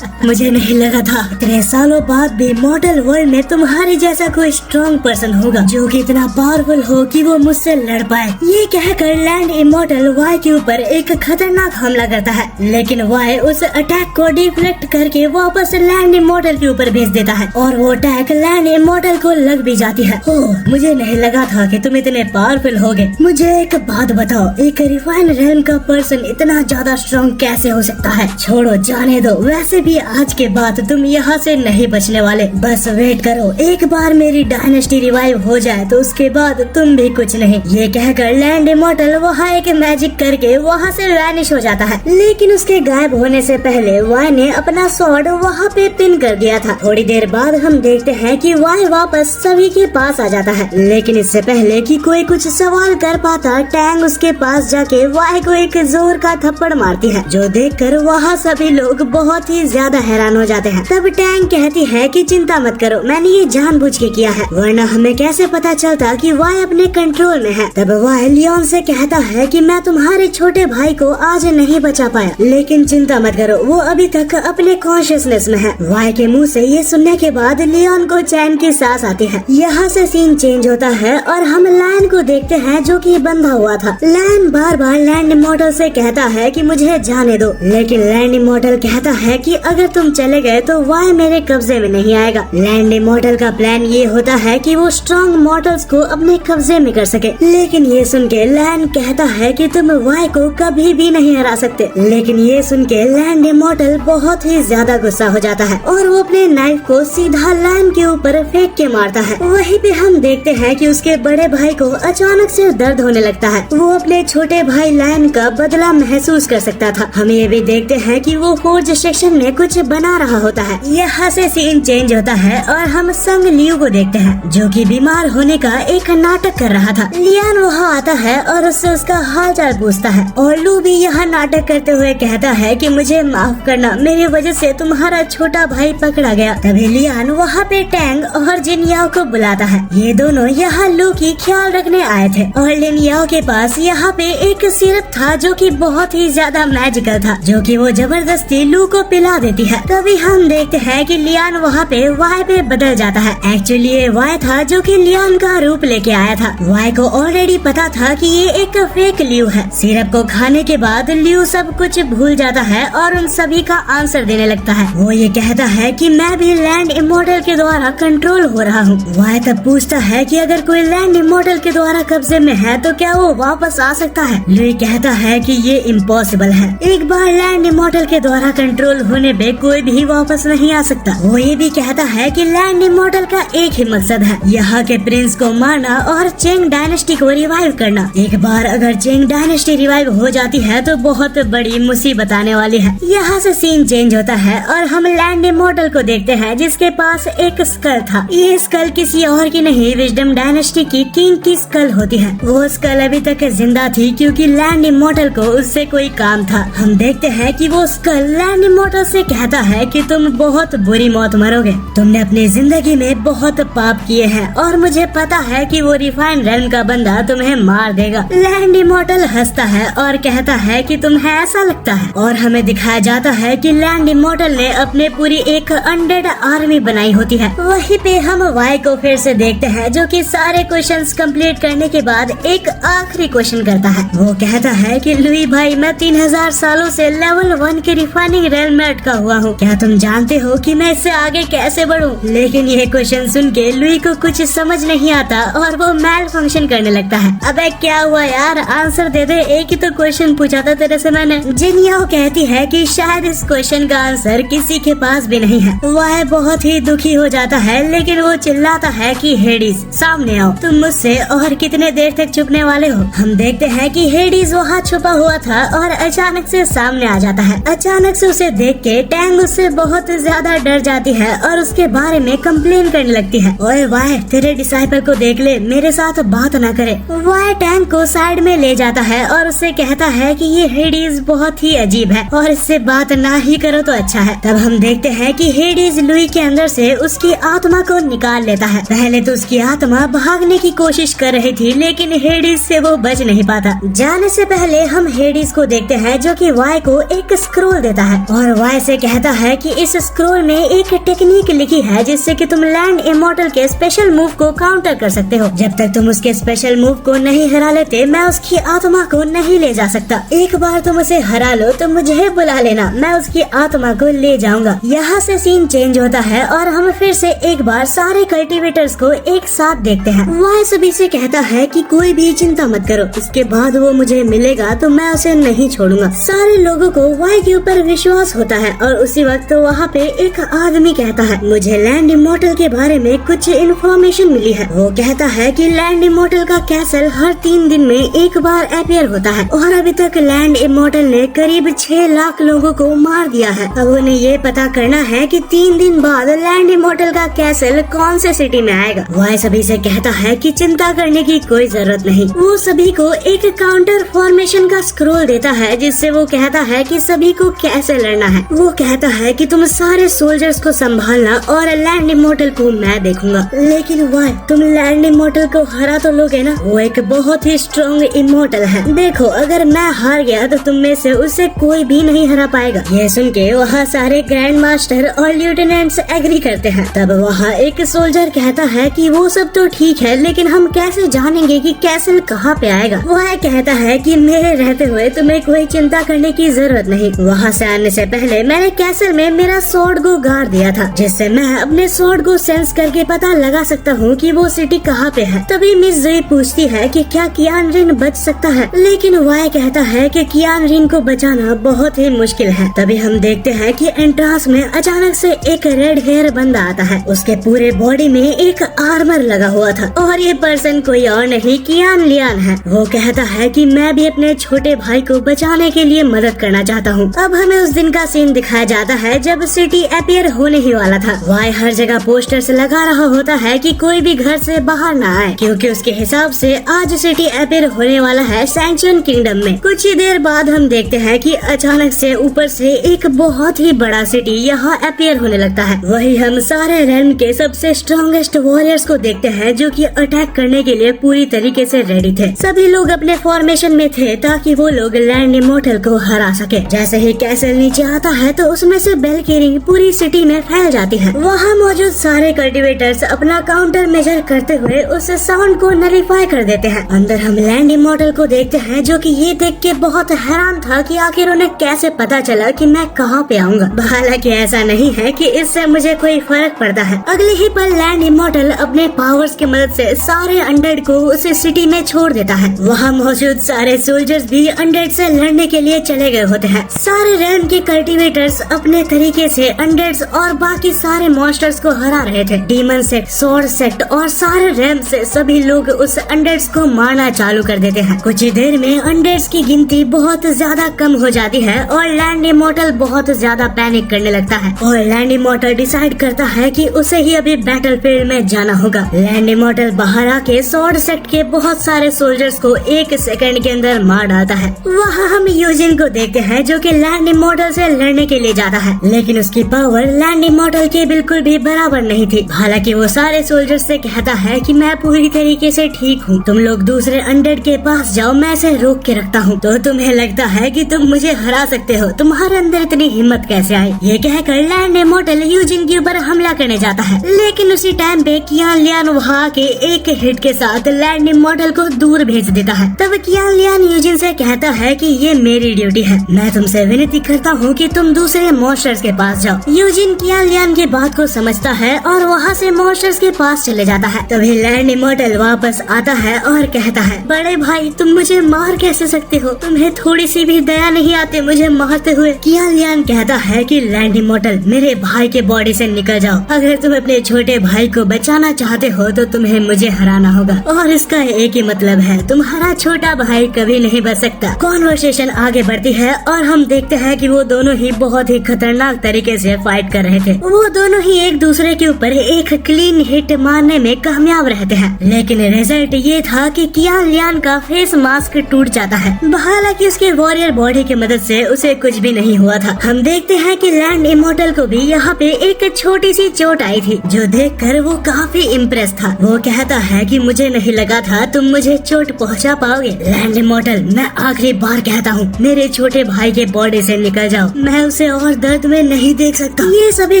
मुझे नहीं लगा था इतने सालों बाद भी मॉडल वर्ल्ड में तुम्हारे जैसा कोई स्ट्रॉन्ग पर्सन होगा जो कि इतना पावरफुल हो कि वो मुझसे लड़ पाए। ये कहकर लैंड इमॉर्टल वाई के ऊपर एक खतरनाक हमला करता है, लेकिन वाई उस अटैक को डिफ्लेक्ट करके वापस लैंड इमॉर्टल के ऊपर भेज देता है और वो अटैक लैंड इमॉर्टल को लग भी जाती है। ओह, मुझे नहीं लगा था कि तुम इतने पावरफुल होगे। मुझे एक बात बताओ, एक रिफाइंड रेलम का पर्सन इतना ज्यादा स्ट्रॉन्ग कैसे हो सकता है? छोड़ो, जाने दो, वैसे भी आज के बाद तुम यहाँ से नहीं बचने वाले। बस वेट करो, एक बार मेरी डायनेस्टी रिवाइव हो जाए तो उसके बाद तुम भी कुछ नहीं। ये कहकर लैंड इमॉर्टल वहाँ एक मैजिक करके वहाँ से वैनिश हो जाता है, लेकिन उसके गायब होने से पहले वाई ने अपना स्वॉर्ड वहाँ पे पिन कर दिया था। थोड़ी देर बाद हम देखते हैं कि वाई वापस सभी के पास आ जाता है, लेकिन इससे पहले कि कोई कुछ सवाल कर पाता, टैंग उसके पास जाके वाई को एक जोर का थप्पड़ मारती है, जो देखकर वहाँ सभी लोग बहुत ही ज्यादा हैरान हो जाते हैं। तब टैंग कहती है कि चिंता मत करो, मैंने ये जानबूझ के किया है, वरना हमें कैसे पता चलता कि वाई अपने कंट्रोल में है। तब वाई लियोन से कहता है कि मैं तुम्हारे छोटे भाई को आज नहीं बचा पाया, लेकिन चिंता मत करो, वो अभी तक अपने कॉन्शियसनेस में है। वाई के मुंह से ये सुनने के बाद लियोन को चैन की सांस आती है। यहाँ से सीन चेंज होता है और हम लायन को देखते हैं जो कि बंधा हुआ था। लायन बार बार लैंड इमॉर्टल से कहता है कि मुझे जाने दो, लेकिन लैंड इमॉर्टल कहता है कि अगर तुम चले गए तो वाई मेरे कब्जे में नहीं आएगा। लैंड इमॉर्टल का प्लान ये होता है कि वो स्ट्रॉन्ग मॉर्टल्स को अपने कब्जे में कर सके, लेकिन ये सुन के लैंड कहता है कि तुम वाई को कभी भी नहीं हरा सकते। लेकिन ये सुन के लैंड इमॉर्टल बहुत ही ज्यादा गुस्सा हो जाता है और वो अपने नाइफ को सीधा लैंड के ऊपर फेंक के मारता है। वहीं पे हम देखते हैं कि उसके बड़े भाई को अचानक से दर्द होने लगता है। वो अपने छोटे भाई लैंड का बदला महसूस कर सकता था। हम ये भी देखते हैं कि वो फोर्ज सेक्शन में कुछ बना रहा होता है। यहाँ से सीन चेंज होता है और हम संग लियू को देखते हैं जो कि बीमार होने का एक नाटक कर रहा था। लियान वहाँ आता है और उससे उसका हाल चाल पूछता है और लू भी यहाँ नाटक करते हुए कहता है कि मुझे माफ करना, मेरी वजह से तुम्हारा छोटा भाई पकड़ा गया। तभी लियान वहाँ पे टैंग और जिनयाओ को बुलाता है। ये दोनों दोनों यहाँ लू की ख्याल रखने आए थे और लिन याओ के पास यहाँ पे एक सिरप था जो कि बहुत ही ज्यादा मैजिकल था, जो कि वो जबरदस्ती लू को पिला देती है। तभी हम देखते हैं कि लियान वहाँ पे वाई पे बदल जाता है। एक्चुअली ये वाई था जो कि लियान का रूप लेके आया था। वाई को ऑलरेडी पता था कि ये एक फेक ल्यू है। सिरप को खाने के बाद ल्यू सब कुछ भूल जाता है और उन सभी का आंसर देने लगता है। वो ये कहता है कि मैं भी लैंड इमोर्टल के द्वारा कंट्रोल हो रहा हूँ। वाई तब पूछता है कि अगर कोई लैंड इमोर्टल के द्वारा कब्जे में है तो क्या वो वापस आ सकता है। ल्यू कहता है कि ये इम्पॉसिबल है। एक बार लैंड इमोर्टल के द्वारा कंट्रोल होने पे कोई भी वापस नहीं आ सकता। वो ये भी कहता है कि लैंड इमोर्टल का एक ही मकसद है, यहाँ के प्रिंस को मारना और चेंग डायनेस्टी को रिवाइव करना। एक बार अगर चेंग डायनेस्टी रिवाइव हो जाती है तो बहुत बड़ी मुसीबत आने वाली है। यहाँ से सीन चेंज होता है और हम लैंड इमोर्टल को देखते हैं जिसके पास एक स्कल था। ये स्कल किसी और की नहीं, विजडम डायनेस्टी की किंग की स्कल होती है। वो स्कल अभी तक जिंदा थी क्योंकि लैंड इमोर्टल को उससे कोई काम था। हम देखते हैं कि वो स्कल लैंड इमोर्टल से कहता है कि तुम बहुत बुरी मौत मरोगे। तुमने अपनी जिंदगी में बहुत पाप किए हैं और मुझे पता है कि वो रिफाइंड रेल्म का बंदा तुम्हें मार देगा। लैंड इमोर्टल हंसता है और कहता है कि तुम्हें ऐसा लगता है, और हमें दिखाया जाता है कि लैंड इमोर्टल ने अपने पूरी एक अनडेड आर्मी बनाई होती है। वहीं पे हम वाई को फिर से देखते हैं जो कि सारे क्वेश्चंस कंप्लीट करने के बाद एक आखिरी क्वेश्चन करता है। वो कहता है कि लुई भाई, मैं 3000 सालों से लेवल 1 के रिफाइनिंग रेल में अटका हुआ हूँ। क्या तुम जानते हो कि मैं इससे आगे कैसे बढ़ूँ? लेकिन ये क्वेश्चन सुन के लुई को कुछ समझ नहीं आता और वो मैल फंक्शन करने लगता है। अबे क्या हुआ यार, आंसर दे दे, एक ही तो क्वेश्चन पूछा था तेरे से मैंने। जिन याओ कहती है कि शायद इस क्वेश्चन का आंसर किसी के पास भी नहीं है। वह बहुत ही दुखी हो जाता है, लेकिन वो चिल्लाता है कि हेडिस सामने आओ, तुम मुझसे और कितने देर तक छुपने वाले हो। हम देखते हैं कि हेडिस वहाँ छुपा हुआ था और अचानक से सामने आ जाता है। अचानक से उसे देख के टैंग उससे बहुत ज्यादा डर जाती है और उसके बारे में कंप्लेन करने लगती है। ओए वाई, तेरे डिसाइपल को देख ले, मेरे साथ बात ना करे। वाई टैंग को साइड में ले जाता है और उससे कहता है कि ये हेडिस बहुत ही अजीब है और इससे बात ना ही करो तो अच्छा है। तब हम देखते हैं कि हेडिस लुई के अंदर से उसकी आत्मा को निकाल लेता है। पहले तो उसकी आत्मा भागने की कोशिश कर रही थी, लेकिन हेडिस से वो बच नहीं पाता। जाने से पहले हम हेडिस को देखते हैं जो कि वाई को एक स्क्रोल देता है और वाई से कहता है कि इस स्क्रोल में एक टेक्निक लिखी है जिससे कि तुम लैंड इमोर्टल के स्पेशल मूव को काउंटर कर सकते हो। जब तक तुम उसके स्पेशल मूव को नहीं हरा लेते, मैं उसकी आत्मा को नहीं ले जा सकता। एक बार तुम उसे हरा लो तो मुझे बुला लेना, मैं उसकी आत्मा को ले जाऊंगा। यहाँ से सीन चेंज होता है और हम फिर से एक बार सारे कल्टीवेटर्स को एक साथ देखते हैं। वाई सभी से कहता है कि कोई भी चिंता मत करो, इसके बाद वो मुझे मिलेगा तो मैं उसे नहीं छोड़ूंगा। सारे लोगों को वाई के ऊपर विश्वास होता है और उसी वक्त वहाँ पे एक आदमी कहता है, मुझे लैंड इमोर्टल के बारे में कुछ इन्फॉर्मेशन मिली है। वो कहता है कि लैंड इमोर्टल का कैसल हर 3 दिन में एक बार अपीयर होता है और अभी तक लैंड इमोर्टल ने करीब 6 लाख लोगों को मार दिया है। अब उन्हें ये पता करना है कि 3 दिन बाद लैंड इमोर्टल का कैसल कौन से सिटी में आएगा। वह सभी से कहता है कि चिंता करने की कोई जरूरत नहीं। वो सभी को एक काउंटर फॉर्मेशन का स्क्रोल देता है जिससे वो कहता है कि सभी को कैसे लड़ना है। वो कहता है कि तुम सारे सोल्जर्स को संभालना और लैंड इमोर्टल को मैं देखूंगा। लेकिन वाई, तुम लैंड इमोर्टल को हरा तो लोगे ना? वो एक बहुत ही स्ट्रॉन्ग इमोर्टल है। देखो, अगर मैं हार गया तो तुम में से उसे कोई भी नहीं हरा पाएगा। ये सुन के वहाँ सारे ग्रैंड मास्टर और लेफ्टिनेंट्स एग्री करते हैं। तब वहाँ एक सोल्जर कहता है कि वो सब तो ठीक है, लेकिन हम कैसे जानेंगे कि कैसल कहाँ पे आएगा? वह कहता है कि मेरे रहते हुए तुम्हें कोई चिंता करने की जरूरत नहीं। वहाँ से आने से पहले मैंने कैसल में मेरा स्वॉर्ड को गाड़ दिया था, जिससे मैं अपने स्वॉर्ड को सेंस करके पता लगा सकता हूँ कि वो सिटी कहाँ पे है। तभी मिस ज़ोई पूछती है कि क्या कियान रिन बच सकता है, लेकिन वह कहता है कि कियान रिन को बचाना बहुत ही मुश्किल है। तभी हम देखते हैं कि एंट्रांस में अचानक से एक रेड हेयर बंदा आता है। उसके पूरे बॉडी में एक आर्मर लगा हुआ था और ये पर्सन कोई और नहीं कियान लियान है। वो कहता है कि मैं भी अपने छोटे भाई को बचाने के लिए मदद करना चाहता हूँ। अब हमें उस दिन का सीन दिखाया जाता है जब सिटी अपीयर होने ही वाला था। वाई हर जगह पोस्टर्स लगा रहा होता है कि कोई भी घर से बाहर ना आए, क्योंकि उसके हिसाब से आज सिटी अपीयर होने वाला है सैंक्चुअन किंगडम में। कुछ ही देर बाद हम देखते हैं कि अचानक से ऊपर से एक बहुत ही बड़ा सिटी यहाँ अपीयर होने लगता है। वही हम सारे रेल्म के सबसे स्ट्रॉन्गेस्ट वॉरियर्स को देखते देखते हैं जो कि अटैक करने के लिए पूरी तरीके से रेडी थे। सभी लोग अपने फॉर्मेशन में थे ताकि वो लोग लैंड इमॉर्टल को हरा सके। जैसे ही कैसल नीचे आता है तो उसमें से बेल की रिंग पूरी सिटी में फैल जाती है। वहाँ मौजूद सारे कल्टिवेटर्स अपना काउंटर मेजर करते हुए उस साउंड को नलीफाई कर देते हैं। अंदर हम लैंड इमॉर्टल को देखते हैं जो कि ये देख के बहुत हैरान था कि आखिर उन्हें कैसे पता चला कि मैं कहाँ पे आऊंगा। हालांकि ऐसा नहीं है कि इससे मुझे कोई फर्क पड़ता है। अगले ही पल लैंड इमॉर्टल अपने पावर्स की मदद से सारे अनडेड को उस सिटी में छोड़ देता है। वहाँ मौजूद सारे सोल्जर्स भी अनडेड से लड़ने के लिए चले गए होते हैं। सारे रैम के कल्टिवेटर्स अपने तरीके से अनडेड्स और बाकी सारे मॉन्स्टर्स को हरा रहे थे। डीमन सेक्ट, स्वॉर्ड सेक्ट और सारे रैम से सभी लोग उस अनडेड्स को मारना चालू कर देते हैं। कुछ ही देर में अनडेड्स की गिनती बहुत ज्यादा कम हो जाती है और लैंड इमॉर्टल बहुत ज्यादा पैनिक करने लगता है और लैंड इमॉर्टल डिसाइड करता है कि उसे ही अभी बैटलफील्ड में जाना होगा। लैंड इमॉर्टल बाहर आके स्वॉर्ड सेक्ट के बहुत सारे सोल्जर्स को 1 सेकंड के अंदर मार डालता है। वहाँ हम यूजिन को देखते हैं जो कि लैंड इमॉर्टल से लड़ने के लिए जाता है, लेकिन उसकी पावर लैंड इमॉर्टल के बिल्कुल भी बराबर नहीं थी। हालांकि वो सारे सोल्जर्स से कहता है कि मैं पूरी तरीके से ठीक हूँ, तुम लोग दूसरे अनडेड के पास जाओ, मैं इसे रोक के रखता हूँ। तो तुम्हें लगता है कि तुम मुझे हरा सकते हो, तुम्हारे अंदर इतनी हिम्मत कैसे आई? ये कहकर लैंड इमॉर्टल यूजिन के ऊपर हमला करने जाता है, लेकिन उसी टाइम पे कियान लियान वहाँ के एक हिट के साथ लैंड इमॉर्टल को दूर भेज देता है। तब कियान लियान यूजिन से कहता है कि ये मेरी ड्यूटी है, मैं तुमसे विनती करता हूँ कि तुम दूसरे मॉन्स्टर्स के पास जाओ। यूजिन कियान लियान की बात को समझता है और वहाँ से मॉन्स्टर्स के पास चले जाता है। तभी लैंड इमॉर्टल वापस आता है और कहता है, बड़े भाई तुम मुझे मार कैसे सकते हो? तुम्हें थोड़ी सी भी दया नहीं आती मुझे मारते हुए? कियान लियान कहता है कि लैंड इमॉर्टल मेरे भाई के बॉडी से निकल जाओ, अगर तुम अपने छोटे भाई को बचाना चाहते हो तो तुम्हें मुझे हराना होगा और इसका एक ही मतलब है, तुम्हारा छोटा भाई कभी नहीं बच सकता। कॉन्वर्सेशन आगे बढ़ती है और हम देखते हैं कि वो दोनों ही बहुत ही खतरनाक तरीके से फाइट कर रहे थे। वो दोनों ही एक दूसरे के ऊपर एक क्लीन हिट मारने में कामयाब रहते हैं, लेकिन रिजल्ट ये था कि कियान लियान का फेस मास्क टूट जाता है। हालांकि उसके वॉरियर बॉडी की मदद से उसे कुछ भी नहीं हुआ था। हम देखते हैं कि लैंड इमॉर्टल को भी यहाँ पे एक छोटी सी चोट आई थी, जो देखकर वो काफी इम्प्रेस था। वो कहता है कि मुझे नहीं लगा था तुम मुझे चोट पहुँचा पाओगे। लैंड इमॉर्टल मैं आखिरी बार कहता हूँ, मेरे छोटे भाई के बॉडी से निकल जाओ, मैं उसे और दर्द में नहीं देख सकता। ये सभी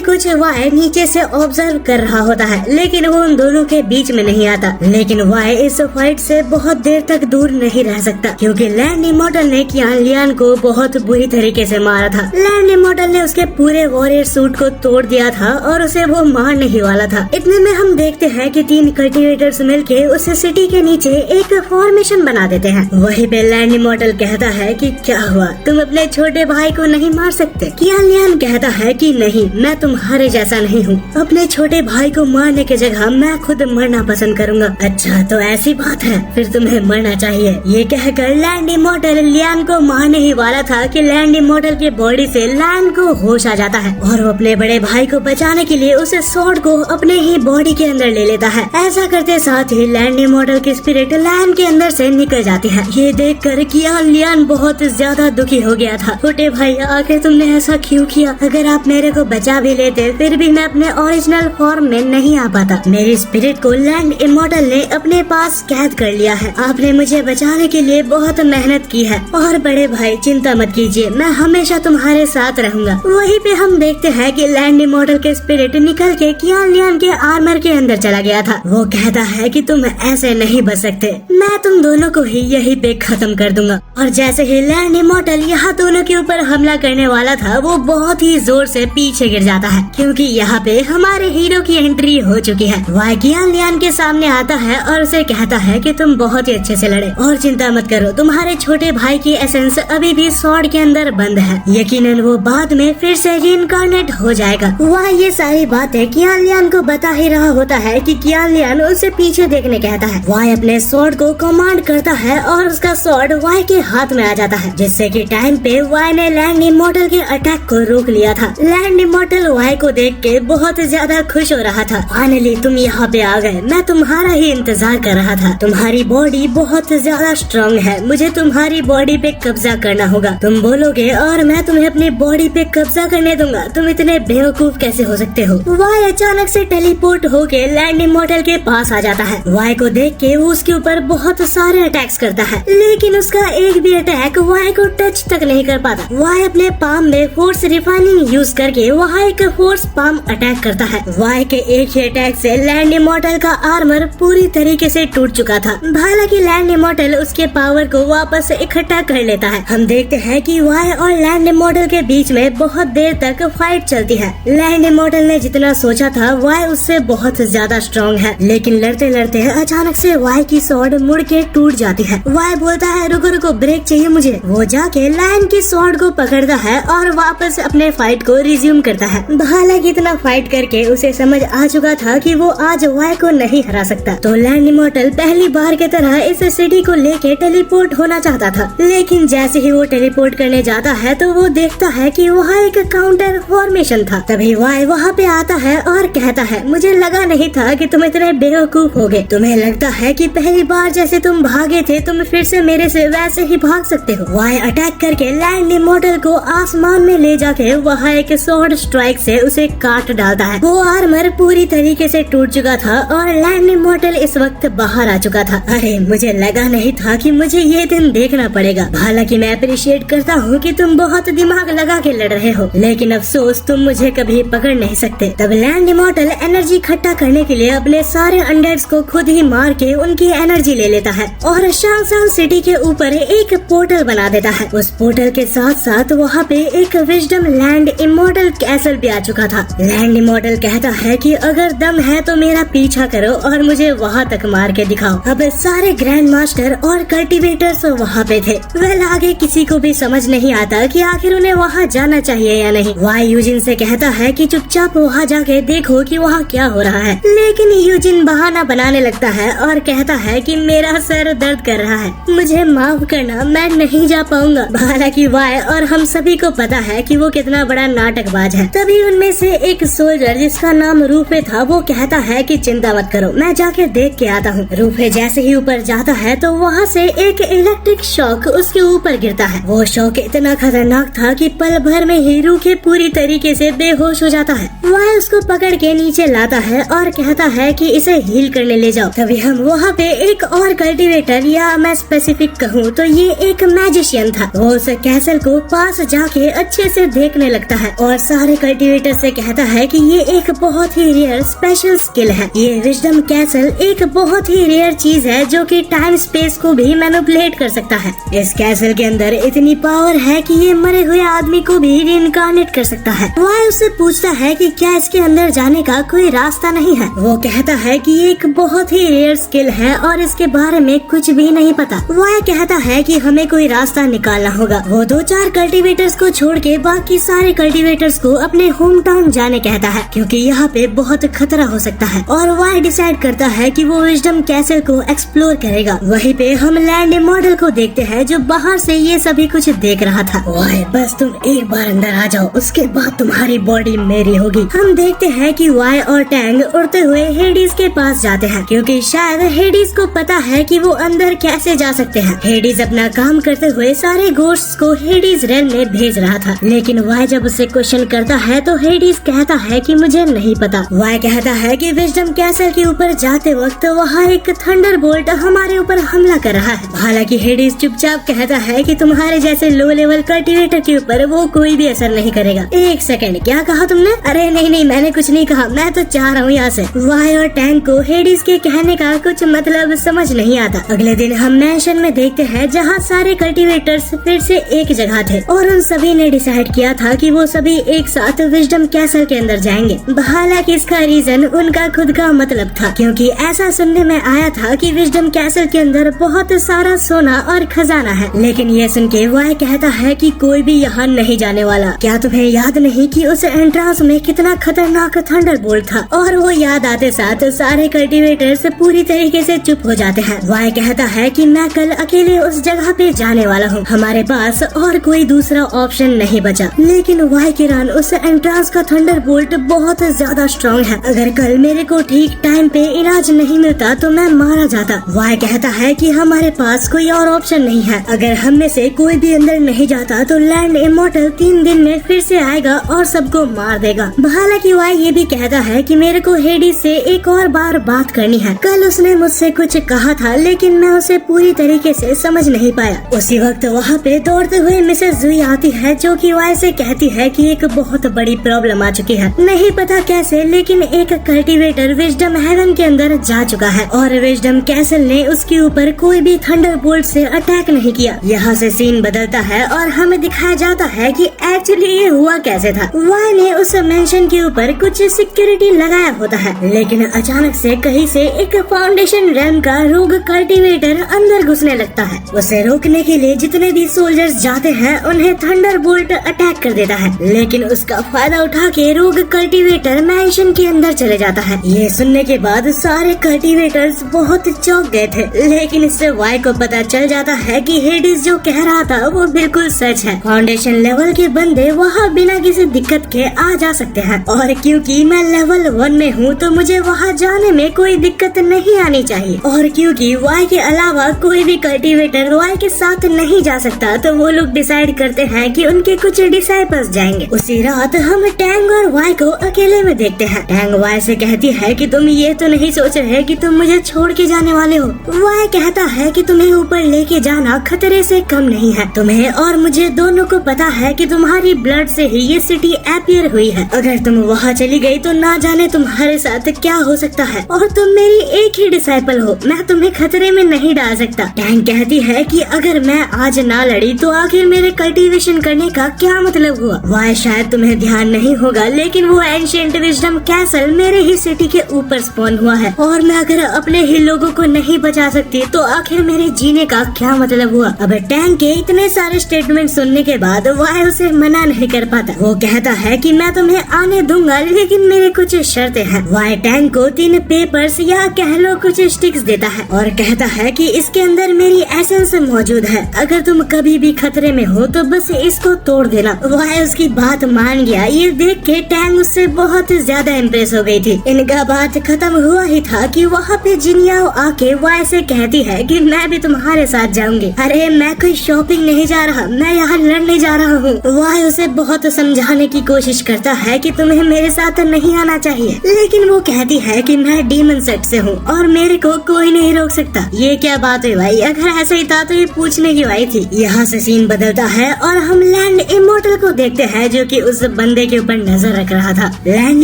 कुछ वाई नीचे से ऑब्जर्व कर रहा होता है, लेकिन वो उन दोनों के बीच में नहीं आता। लेकिन वाई इस फाइट से बहुत देर तक दूर नहीं रह सकता, क्योंकि लैंड इमॉर्टल ने कियान लियान को बहुत बुरी तरीके से मारा था। लैंड इमॉर्टल ने उसके पूरे वॉरियर सूट को तोड़ दिया था और उसे वो मारने ही वाला था। इतने में हम देखते हैं कि 3 कल्टिवेटर्स मिलके उस सिटी के नीचे एक फॉर्मेशन बना देते हैं। वहीं पे लैंड इमॉर्टल कहता है कि क्या हुआ, तुम अपने छोटे भाई को नहीं मार सकते? कियान लियान कहता है कि नहीं, मैं तुम्हारे जैसा नहीं हूँ, अपने छोटे भाई को मारने की जगह मैं खुद मरना पसंद करूँगा। अच्छा तो ऐसी बात है, फिर तुम्हें मरना चाहिए। ये कहकर लैंड इमॉर्टल लियान को मारने ही वाला था कि लैंड इमॉर्टल की बॉडी से लैंड को होश आ जाता है और वो अपने बड़े भाई को बचाने के लिए उस स्वॉर्ड को अपने ही बॉडी के अंदर ले लेता है। ऐसा करते साथ ही लैंड इमॉर्टल की स्पिरिट लैंड के अंदर से निकल जाती है। ये देखकर कियान लियान बहुत ज्यादा दुखी हो गया था। छोटे भाई आखिर तुमने ऐसा क्यों किया? अगर आप मेरे को बचा भी लेते फिर भी मैं अपने ओरिजिनल फॉर्म में नहीं आ पाता। मेरी स्पिरिट को लैंड इमॉर्टल ने अपने पास कैद कर लिया है। आपने मुझे बचाने के लिए बहुत मेहनत की है और बड़े भाई चिंता मत कीजिए, मैं हमेशा तुम्हारे साथ रहूंगा। वहीं पे हम देखते हैं कि लैंड इमॉर्टल के स्पिरिट निकल के कियान लियान के आर्मर के अंदर चला गया था। वो कहता है कि तुम ऐसे नहीं बच सकते, मैं तुम दोनों को ही यहीं पे खत्म कर दूंगा। और जैसे ही लैंड इमॉर्टल यहाँ दोनों के ऊपर हमला करने वाला था, वो बहुत ही जोर से पीछे गिर जाता है, क्योंकि यहाँ पे हमारे हीरो की एंट्री हो चुकी है। वह कियान लियान के सामने आता है और उसे कहता है कि तुम बहुत ही अच्छे से लड़े और चिंता मत करो, तुम्हारे छोटे भाई की एसेंस अभी भी स्वॉर्ड के अंदर बंद है, यकीनन वो बाद में फिर से रीइंकार्नेट हो जाएगा। वह ये सारी बातें कियान लियान को बता ही रहा होता है कि कियान लियान उसे पीछे देखने कहता है। वह अपने स्वॉर्ड को कमांड करता है और उसका स्वॉर्ड वाई के हाथ में आ जाता है, जिससे कि टाइम पे वाई ने लैंड इमॉर्टल के अटैक को रोक लिया था। लैंड इमॉर्टल वाई को देख के बहुत ज्यादा खुश हो रहा था। फाइनली तुम यहाँ पे आ गए, मैं तुम्हारा ही इंतजार कर रहा था। तुम्हारी बॉडी बहुत ज्यादा स्ट्रॉन्ग है, मुझे तुम्हारी बॉडी पे कब्जा करना होगा। तुम बोलोगे और मैं तुम्हें अपनी बॉडी पे कब्जा करने दूंगा। तुम इतने बेवकूफ कैसे हो सकते हो? वाई अचानक से टेलीपोर्ट होके लैंड इमॉर्टल के पास आ जाता है। वाई को देख के वो उसके ऊपर बहुत सारे अटैक्स करता है, लेकिन उसका एक भी अटैक वाई को टच तक नहीं कर पाता। वाई अपने पाम में फोर्स रिफाइनिंग यूज करके वहाँ एक फोर्स पाम अटैक करता है। वाई के एक ही अटैक से लैंड इमॉर्टल का आर्मर पूरी तरीके से टूट चुका था। हालांकि लैंड इमॉर्टल उसके पावर को वापस इकट्ठा कर लेता है। हम देखते हैं कि वाई और लैंड इमॉर्टल के बीच में बहुत देर तक फाइट चलती है। लैंड इमॉर्टल ने जितना सोचा था वाई उससे बहुत ज्यादा स्ट्रॉन्ग है, लेकिन लड़ते लड़ते अचानक से वाई की स्वॉर्ड मुड़ के टूट जाती है। वाई बोलता है रुको रुको, ब्रेक चाहिए मुझे। वो जाके लैंड की स्वॉर्ड को पकड़ता है और वापस अपने फाइट को रिज्यूम करता है। हालांकि इतना फाइट करके उसे समझ आ चुका था कि वो आज वाई को नहीं हरा सकता, तो लैंड इमॉर्टल पहली बार की तरह इस सिटी को लेके टेलीपोर्ट होना चाहता था। लेकिन जैसे ही वो टेलीपोर्ट करने जाता है तो वो देखता है कि वहाँ एक काउंटर फॉर्मेशन था। तभी वाई वहाँ पे आता है और कहता है मुझे लगा नहीं था कि तुम इतने बेवकूफ होगे। तुम्हें लगता है कि पहली बार जैसे तुम भागे थे तुम फिर से मेरे से वैसे ही भाग सकते हो। वाई अटैक करके लैंड इमॉर्टल को आसमान में ले जाके वहाँ एक स्वॉर्ड स्ट्राइक से उसे काट डालता है। वो आर्मर पूरी तरीके से टूट चुका था और लैंड इमॉर्टल इस वक्त बाहर आ चुका था। अरे मुझे लगा नहीं था कि मुझे ये दिन देखना पड़ेगा। हालांकि मैं अप्रिशिएट करता हूँ कि तुम बहुत दिमाग लगा के लड़ रहे हो, लेकिन अफसोस तुम मुझे कभी पकड़ नहीं सकते। तब लैंड इमॉर्टल एनर्जी इकट्ठा करने के लिए अपने सारे अनडेड्स को खुद ही मार के उनकी एनर्जी ले लेता है और शांगसांग सिटी के ऊपर एक पोर्टल बना देता है। उस पोर्टल के साथ साथ वहाँ पे एक विजडम लैंड इमॉर्टल कैसल भी आ चुका था। लैंड इमॉर्टल कहता है कि अगर दम है तो मेरा पीछा करो और मुझे वहाँ तक मार के दिखाओ। अब सारे ग्रैंड मास्टर और कल्टिवेटर्स वहाँ पे थे। वेल आगे किसी को भी समझ नहीं आता कि आखिर उन्हें वहाँ जाना चाहिए या नहीं। वाई यूजिन से कहता है कि चुपचाप वहाँ जाके देखो कि वहाँ क्या हो रहा है, लेकिन यूजिन बहाना बनाने लगता है और कहता है कि मेरा सर दर्द कर रहा है, मुझे माफ करना, मैं नहीं जा पाऊंगा। हालांकि वाई और हम सभी को पता है कि वो कितना बड़ा नाटकबाज है। तभी उनमें से एक सोल्जर जिसका नाम रूफे था वो कहता है कि चिंता मत करो, मैं जाके देख के आता हूँ। रूफे जैसे ही ऊपर जाता है तो वहाँ से एक इलेक्ट्रिक शॉक उसके ऊपर गिरता है। वो शॉक इतना खतरनाक था कि पल भर में ही रूफे पूरी तरीके से बेहोश हो जाता है। वाई उसको पकड़ के नीचे लाता है और कहता है कि इसे हील करने ले जाओ। तभी हम वहाँ पे एक और कल्टिवेटर, या मैं स्पेसिफिक कहूँ तो ये एक मैजिशियन था। वो उस कैसल को पास जाके अच्छे से देखने लगता है और सारे कल्टिवेटर से कहता है कि ये एक बहुत ही रेयर स्पेशल स्किल है। ये विजडम कैसल एक बहुत ही रेयर चीज है जो कि टाइम स्पेस को भी मैनिपुलेट कर सकता है। इस कैसल के अंदर इतनी पावर है कि ये मरे हुए आदमी को भी रिइनकार्नेट कर सकता है। वाई उससे पूछता है कि क्या इसके अंदर जाने का कोई रास्ता नहीं है। वो कहता है कि ये एक बहुत ही रेयर स्किल है और इसके बारे में कुछ भी नहीं पता। वाई कहता है कि हमें कोई रास्ता निकालना होगा। वो 2-4 कल्टिवेटर्स को छोड़ के बाकी सारे कल्टिवेटर्स को अपने होम टाउन जाने कहता है, क्योंकि यहाँ पे बहुत खतरा हो सकता है। और वाई डिसाइड करता है कि वो विजडम कैसल को एक्सप्लोर करेगा। वहीं पे हम लैंड इमॉर्टल को देखते हैं जो बाहर से ये सभी कुछ देख रहा था। वाई बस तुम एक बार अंदर आ जाओ, उसके बाद तुम्हारी बॉडी मेरी होगी। हम देखते हैं कि वाई और टैंग उड़ते हुए हेडीज के पास जाते हैं, क्योंकि शायद हेडीज को पता है कि वो अंदर कैसे जा सकते हैं। हेडीज अपना काम करते हुए सारे घोस्ट्स को हेडीज रेल में भेज रहा था, लेकिन वाई जब उससे क्वेश्चन करता है तो हेडीज कहता है कि मुझे नहीं पता। वाई कहता है कि विजडम कैसल के ऊपर जाते वक्त वहाँ एक थंडरबोल्ट हमारे ऊपर हमला कर रहा है। हालांकि हेडीज चुपचाप कहता है कि तुम्हारे जैसे लो लेवल कल्टिवेटर के ऊपर वो कोई भी असर नहीं करेगा। एक सेकंड, क्या कहा तुमने? अरे नहीं, मैंने कुछ नहीं कहा, मैं तो चाह रहा हूँ यहाँ से। वाई और टैंक को हेडीज के कहने का कुछ मतलब समझ नहीं आता। अगले दिन हम मैंशन में देखते हैं जहाँ सारे कल्टिवेटर्स फिर से एक जगह थे और उन सभी ने डिसाइड किया था कि वो सभी एक साथ विजडम कैसल के अंदर जाएंगे। हालांकि इसका रीजन उनका खुद का मतलब था, क्योंकि ऐसा सुनने में आया था कि विजडम कैसल के अंदर बहुत सारा सोना और खजाना है। लेकिन ये सुन के वाई कहता है कि कोई भी यहाँ नहीं जाने वाला। क्या तुम्हें याद नहीं कि उस एंट्रेंस में कितना खतरनाक थंडरबोल्ट था? और वो याद आते साथ सारे कल्टिवेटर्स पूरी तरीके से चुप हो जाते हैं। वाई कहता है कि मैं कल अकेले उस जगह पे जाने वाला हूँ, हमारे पास और कोई दूसरा ऑप्शन नहीं बचा। लेकिन वाई किरण, उस एंट्रेंस का थंडरबोल्ट बहुत ज्यादा स्ट्रॉन्ग है। अगर कल मेरे को ठीक टाइम पे इलाज नहीं मिलता तो मैं मारा जाता। वाई कहता है कि हमारे पास कोई और ऑप्शन नहीं है। अगर हम में से कोई भी अंदर नहीं जाता तो लैंड इमॉर्टल 3 दिन में फिर से आएगा और सबको मार देगा। हालांकि वाई ये भी कहता है कि मेरे को हेडीज से एक और बार बात करनी है। कल उसने मुझसे कुछ कहा था लेकिन मैं उसे पूरी तरीके से समझ नहीं पाया। उसी वक्त वहाँ पे दौड़ते हुए मिसेस जुई आती है जो कि वाई से कहती है कि एक बहुत बड़ी प्रॉब्लम आ चुकी है। नहीं पता कैसे लेकिन एक कल्टीवेटर विजडम हेवन के अंदर जा चुका है और विजडम कैसल ने उसके ऊपर कोई भी थंडरबोल्ट से अटैक नहीं किया। यहाँ से सीन बदलता है और हमें दिखाया जाता है कि एक्चुअली ये हुआ कैसे था। वाई ने उस मेंशन के ऊपर कुछ सिक्योरिटी लगाया होता है लेकिन अचानक से कहीं से एक फाउंडेशन रैम का रोग कल्टीवेटर अंदर घुसने लगता है। उसे रोकने के लिए जितने भी सोल्जर्स जाते हैं उन्हें थंडरबोल्ट अटैक कर देता है लेकिन उसका फायदा उठा के रोग कल्टीवेटर मेंशन के अंदर चले जाता है। ये सुनने के बाद सारे कल्टीवेटर्स बहुत चौंक गए थे लेकिन इससे वाई को पता चल जाता है कि हेडिस जो कह रहा था वो बिल्कुल सच है। फाउंडेशन लेवल के बंदे वहाँ बिना किसी दिक्कत के आ जा सकते हैं और क्योंकि मैं लेवल 1 में हूँ तो मुझे वहाँ जाने में कोई दिक्कत नहीं आनी चाहिए और क्योंकि वाई के अलावा कोई भी कल्टीवेटर वाई के साथ नहीं जा सकता तो वो लोग डिसाइड करते हैं कि उनके कुछ डिसाइपल्स जाएंगे। उसी रात हम टैंग और वाई को अकेले में देखते हैं। टैंग वाई से कहती है कि तुम ये तो नहीं सोच रहे कि तुम मुझे छोड़ के जाने वाले हो। वाई कहता है कि तुम्हें ऊपर लेके जाना खतरे से कम नहीं है। तुम्हें और मुझे दोनों को पता है कि तुम्हारी ब्लड से ही ये सिटी अपीयर हुई है। अगर तुम वहाँ चली गई तो ना जाने तुम्हारे साथ क्या हो सकता है और तुम मेरी एक ही डिसाइपल हो। मैं तुम्हें खतरे में नहीं डाल सकता। टैंग कहती है कि अगर मैं आज ना लड़ी तो आखिर मेरे कल्टीवेशन करने का क्या मतलब हुआ। वाई शायद तुम्हें ध्यान नहीं होगा लेकिन वो एंशिएंट विजडम कैसल मेरे ही सिटी के ऊपर स्पॉन हुआ है और मैं अगर अपने ही लोगों को नहीं बचा सकती तो आखिर मेरे जीने का क्या मतलब हुआ। अब टैंग के इतने सारे स्टेटमेंट सुनने के बाद वाई उसे मना नहीं कर पाता। वो कहता है कि मैं तुम्हें आने दूंगा लेकिन मेरे कुछ शर्तें हैं। वाई टैंग को 3 पेपर्स या कह लो कुछ स्टिक्स देता है और कहता है कि इसके अंदर मेरी एसेंस मौजूद है। अगर तुम कभी भी खतरे में हो तो बस इसको तोड़ देना। वाई उसकी बात मान गया। ये देख के टैंग उससे बहुत ज्यादा इम्प्रेस हो गई थी। इनका बात खत्म हुआ ही था कि वहाँ पे जिनियाओ आके वाई से कहती है कि मैं भी तुम्हारे साथ जाऊंगी। अरे मैं कोई शॉपिंग नहीं जा रहा, मैं यहाँ लड़ने जा रहा हूँ। वाई उसे बहुत समझाने की कोशिश करता है कि तुम्हें मेरे साथ नहीं आना चाहिए लेकिन वो कहती है कि मैं डीमन सेट से हूँ और मेरे को कोई नहीं रोक सकता। ये क्या बात है भाई, अगर ऐसा ही था तो ये पूछने की बात थी। यहाँ से सीन बदलता है और हम लैंड इमोर्टल को देखते हैं जो कि उस बंदे के ऊपर नजर रख रहा था। लैंड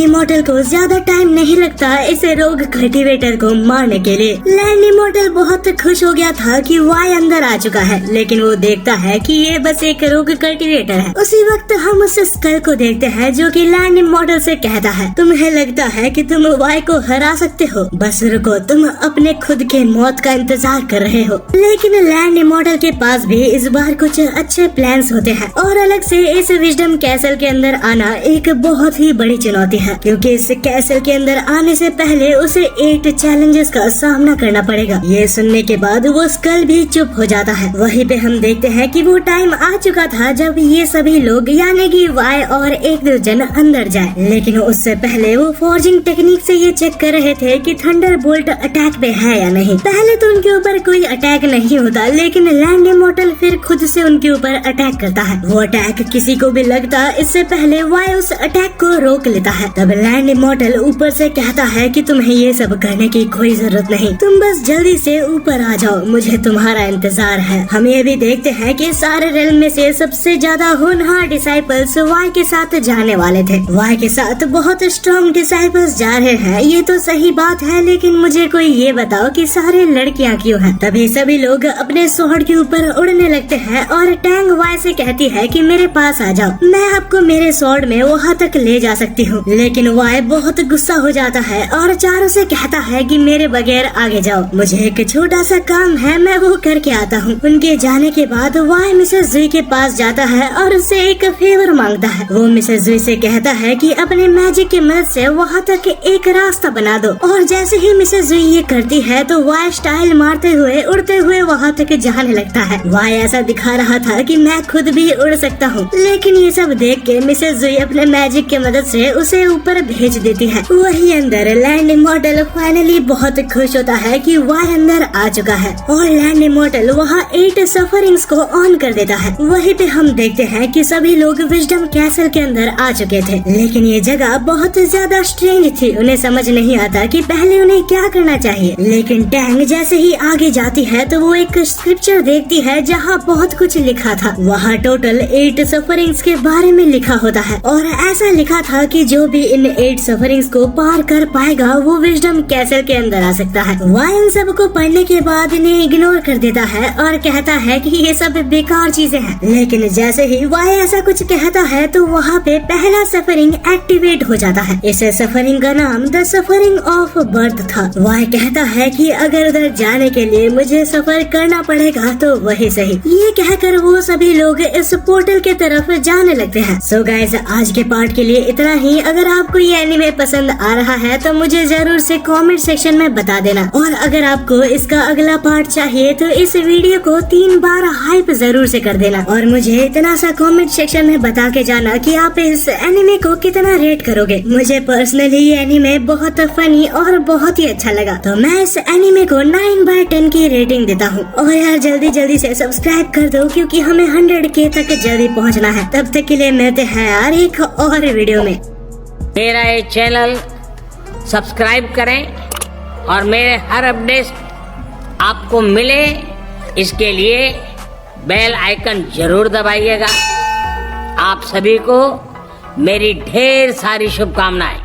इमोर्टल को ज्यादा टाइम नहीं लगता इसे रोग कल्टीवेटर को मारने के लिए। लैंड इमोर्टल बहुत खुश हो गया था कि वाई अंदर आ चुका है लेकिन वो देखता है कि ये बस एक रोग कल्टीवेटर है। उसी वक्त हम उस स्कल को देखते हैं जो कि लैंड इमोर्टल से कहता है तुम्हें लगता है कि तुम वाई को हरा सकते हो, बस रुको, तुम अपने खुद के मौत का इंतजार कर रहे हो। लेकिन लैंड इमोर्टल के पास भी इस बार कुछ अच्छे प्लान्स होते हैं और अलग से इस विजडम कैसल के अंदर आना एक बहुत ही बड़ी चुनौती है क्योंकि इस कैसल के अंदर आने से पहले उसे 8 चैलेंजेस का सामना करना पड़ेगा। ये सुनने के बाद वो स्कल भी चुप हो जाता है। वहीं पे हम देखते हैं कि वो टाइम आ चुका था जब ये सभी लोग यानी कि वाई और एक दो जन अंदर जाए लेकिन उससे पहले वो फॉर्जिंग टेक्निक से ये चेक कर रहे थे कि थंडरबोल्ट अटैक पे है या नहीं। पहले तो उनके ऊपर कोई अटैक नहीं होता लेकिन लैंड इमोर्टल फिर खुद से उनके ऊपर अटैक करता है। वो अटैक किसी को भी लगता इससे पहले वाई उस अटैक को रोक लेता है। तब लैंड इमोर्टल ऊपर से कहता है कि तुम्हें ये सब करने की कोई जरूरत नहीं, तुम बस जल्दी से ऊपर आ जाओ, मुझे तुम्हारा इंतजार है। हम ये भी देखते हैं कि सारे रेल में से सबसे ज्यादा होनहार डिसाइपल्स वाई के साथ जाने वाले थे। वाई के साथ बहुत स्ट्रॉन्ग डिसाइपल्स जा रहे हैं ये तो सही बात है लेकिन मुझे कोई ये बताओ कि सारे लड़कियां क्यों हैं। तभी सभी लोग अपने स्वॉर्ड के ऊपर उड़ने लगते हैं और टैंग वाई से कहती है कि मेरे पास आ जाओ, मैं आपको मेरे स्वॉर्ड में वहाँ तक ले जा सकती हूँ। लेकिन वाई बहुत गुस्सा हो जाता है और चारों से कहता है कि मेरे बगैर आगे जाओ, मुझे एक छोटा सा काम है, मैं वो करके आता हूँ। उनके जाने के बाद वाई मिसेस जुई के पास जाता है और उससे एक फेवर मांगता है। वो मिसेस जुई से कहता है कि अपने मैजिक की मदद से वहाँ तक एक रास्ता बना दो और जैसे ही मिसेस जुई ये करती है तो वाई स्टाइल मारते हुए उड़ते हुए वहाँ तक जाने लगता है। वाई ऐसा दिखा रहा था कि मैं खुद भी उड़ सकता हूँ लेकिन ये सब देख के मिसेस जुई अपने मैजिक की मदद से उसे ऊपर भेज देती है। वही अंदर लैंड इमोर्टल फाइनली बहुत खुश होता है कि वाई अंदर आ चुका है और लैंड इमोर्टल वहाँ 8 सफरिंग्स को ऑन कर देता है। वहीं पे हम देखते हैं कि सभी लोग विजडम कैसल के अंदर आ चुके थे लेकिन ये जगह बहुत ज्यादा स्ट्रेंज थी। उन्हें समझ नहीं आता कि पहले उन्हें क्या करना चाहिए। लेकिन टैंग जैसे ही आगे जाती है तो वो एक स्क्रिप्चर देखती है जहाँ बहुत कुछ लिखा था। वहाँ टोटल 8 सफरिंग्स के बारे में लिखा होता है और ऐसा लिखा था कि जो भी इन 8 सफरिंग्स को पार कर पाएगा वो विजडम कैसल के अंदर आ सकता है। वह इन सब को पढ़ने के बाद इन्हें इग्नोर कर देता है और कहता है कि ये सब बेकार चीजें हैं। लेकिन जैसे ही वह ऐसा कुछ कहता है तो वहाँ पे पहला सफरिंग एक्टिवेट हो जाता है। इस सफरिंग का नाम द सफरिंग ऑफ बर्थ था। वह कहता है कि अगर उधर जाने के लिए मुझे सफर करना पड़ेगा तो वही सही। ये कहकर वो सभी लोग इस पोर्टल के तरफ जाने लगते हैं। सो गाइस, आज के पार्ट के लिए इतना ही। अगर आपको ये एनीमे पसंद आ रहा है तो मुझे जरूर से कमेंट सेक्शन में बता देना, और अगर आपको इसका अगला पार्ट चाहिए तो इस वीडियो को 3 बार हाइप जरूर से कर देना, और मुझे इतना सा कमेंट सेक्शन में बता के जाना कि आप इस एनीमे को कितना रेट करोगे। मुझे पर्सनली ये एनीमे बहुत फनी और बहुत ही अच्छा लगा, तो मैं इस एनीमे को 9/10 की रेटिंग देता हूँ। और यार जल्दी से सब्सक्राइब कर दो क्योंकि हमें 100K तक जल्दी पहुँचना है। तब तक के लिए मिलते हैं यार एक और वीडियो में। मेरा ये चैनल सब्सक्राइब करें और मेरे हर अपडेट आपको मिले, इसके लिए बेल आइकन जरूर दबाइएगा। आप सभी को मेरी ढेर सारी शुभकामनाएं।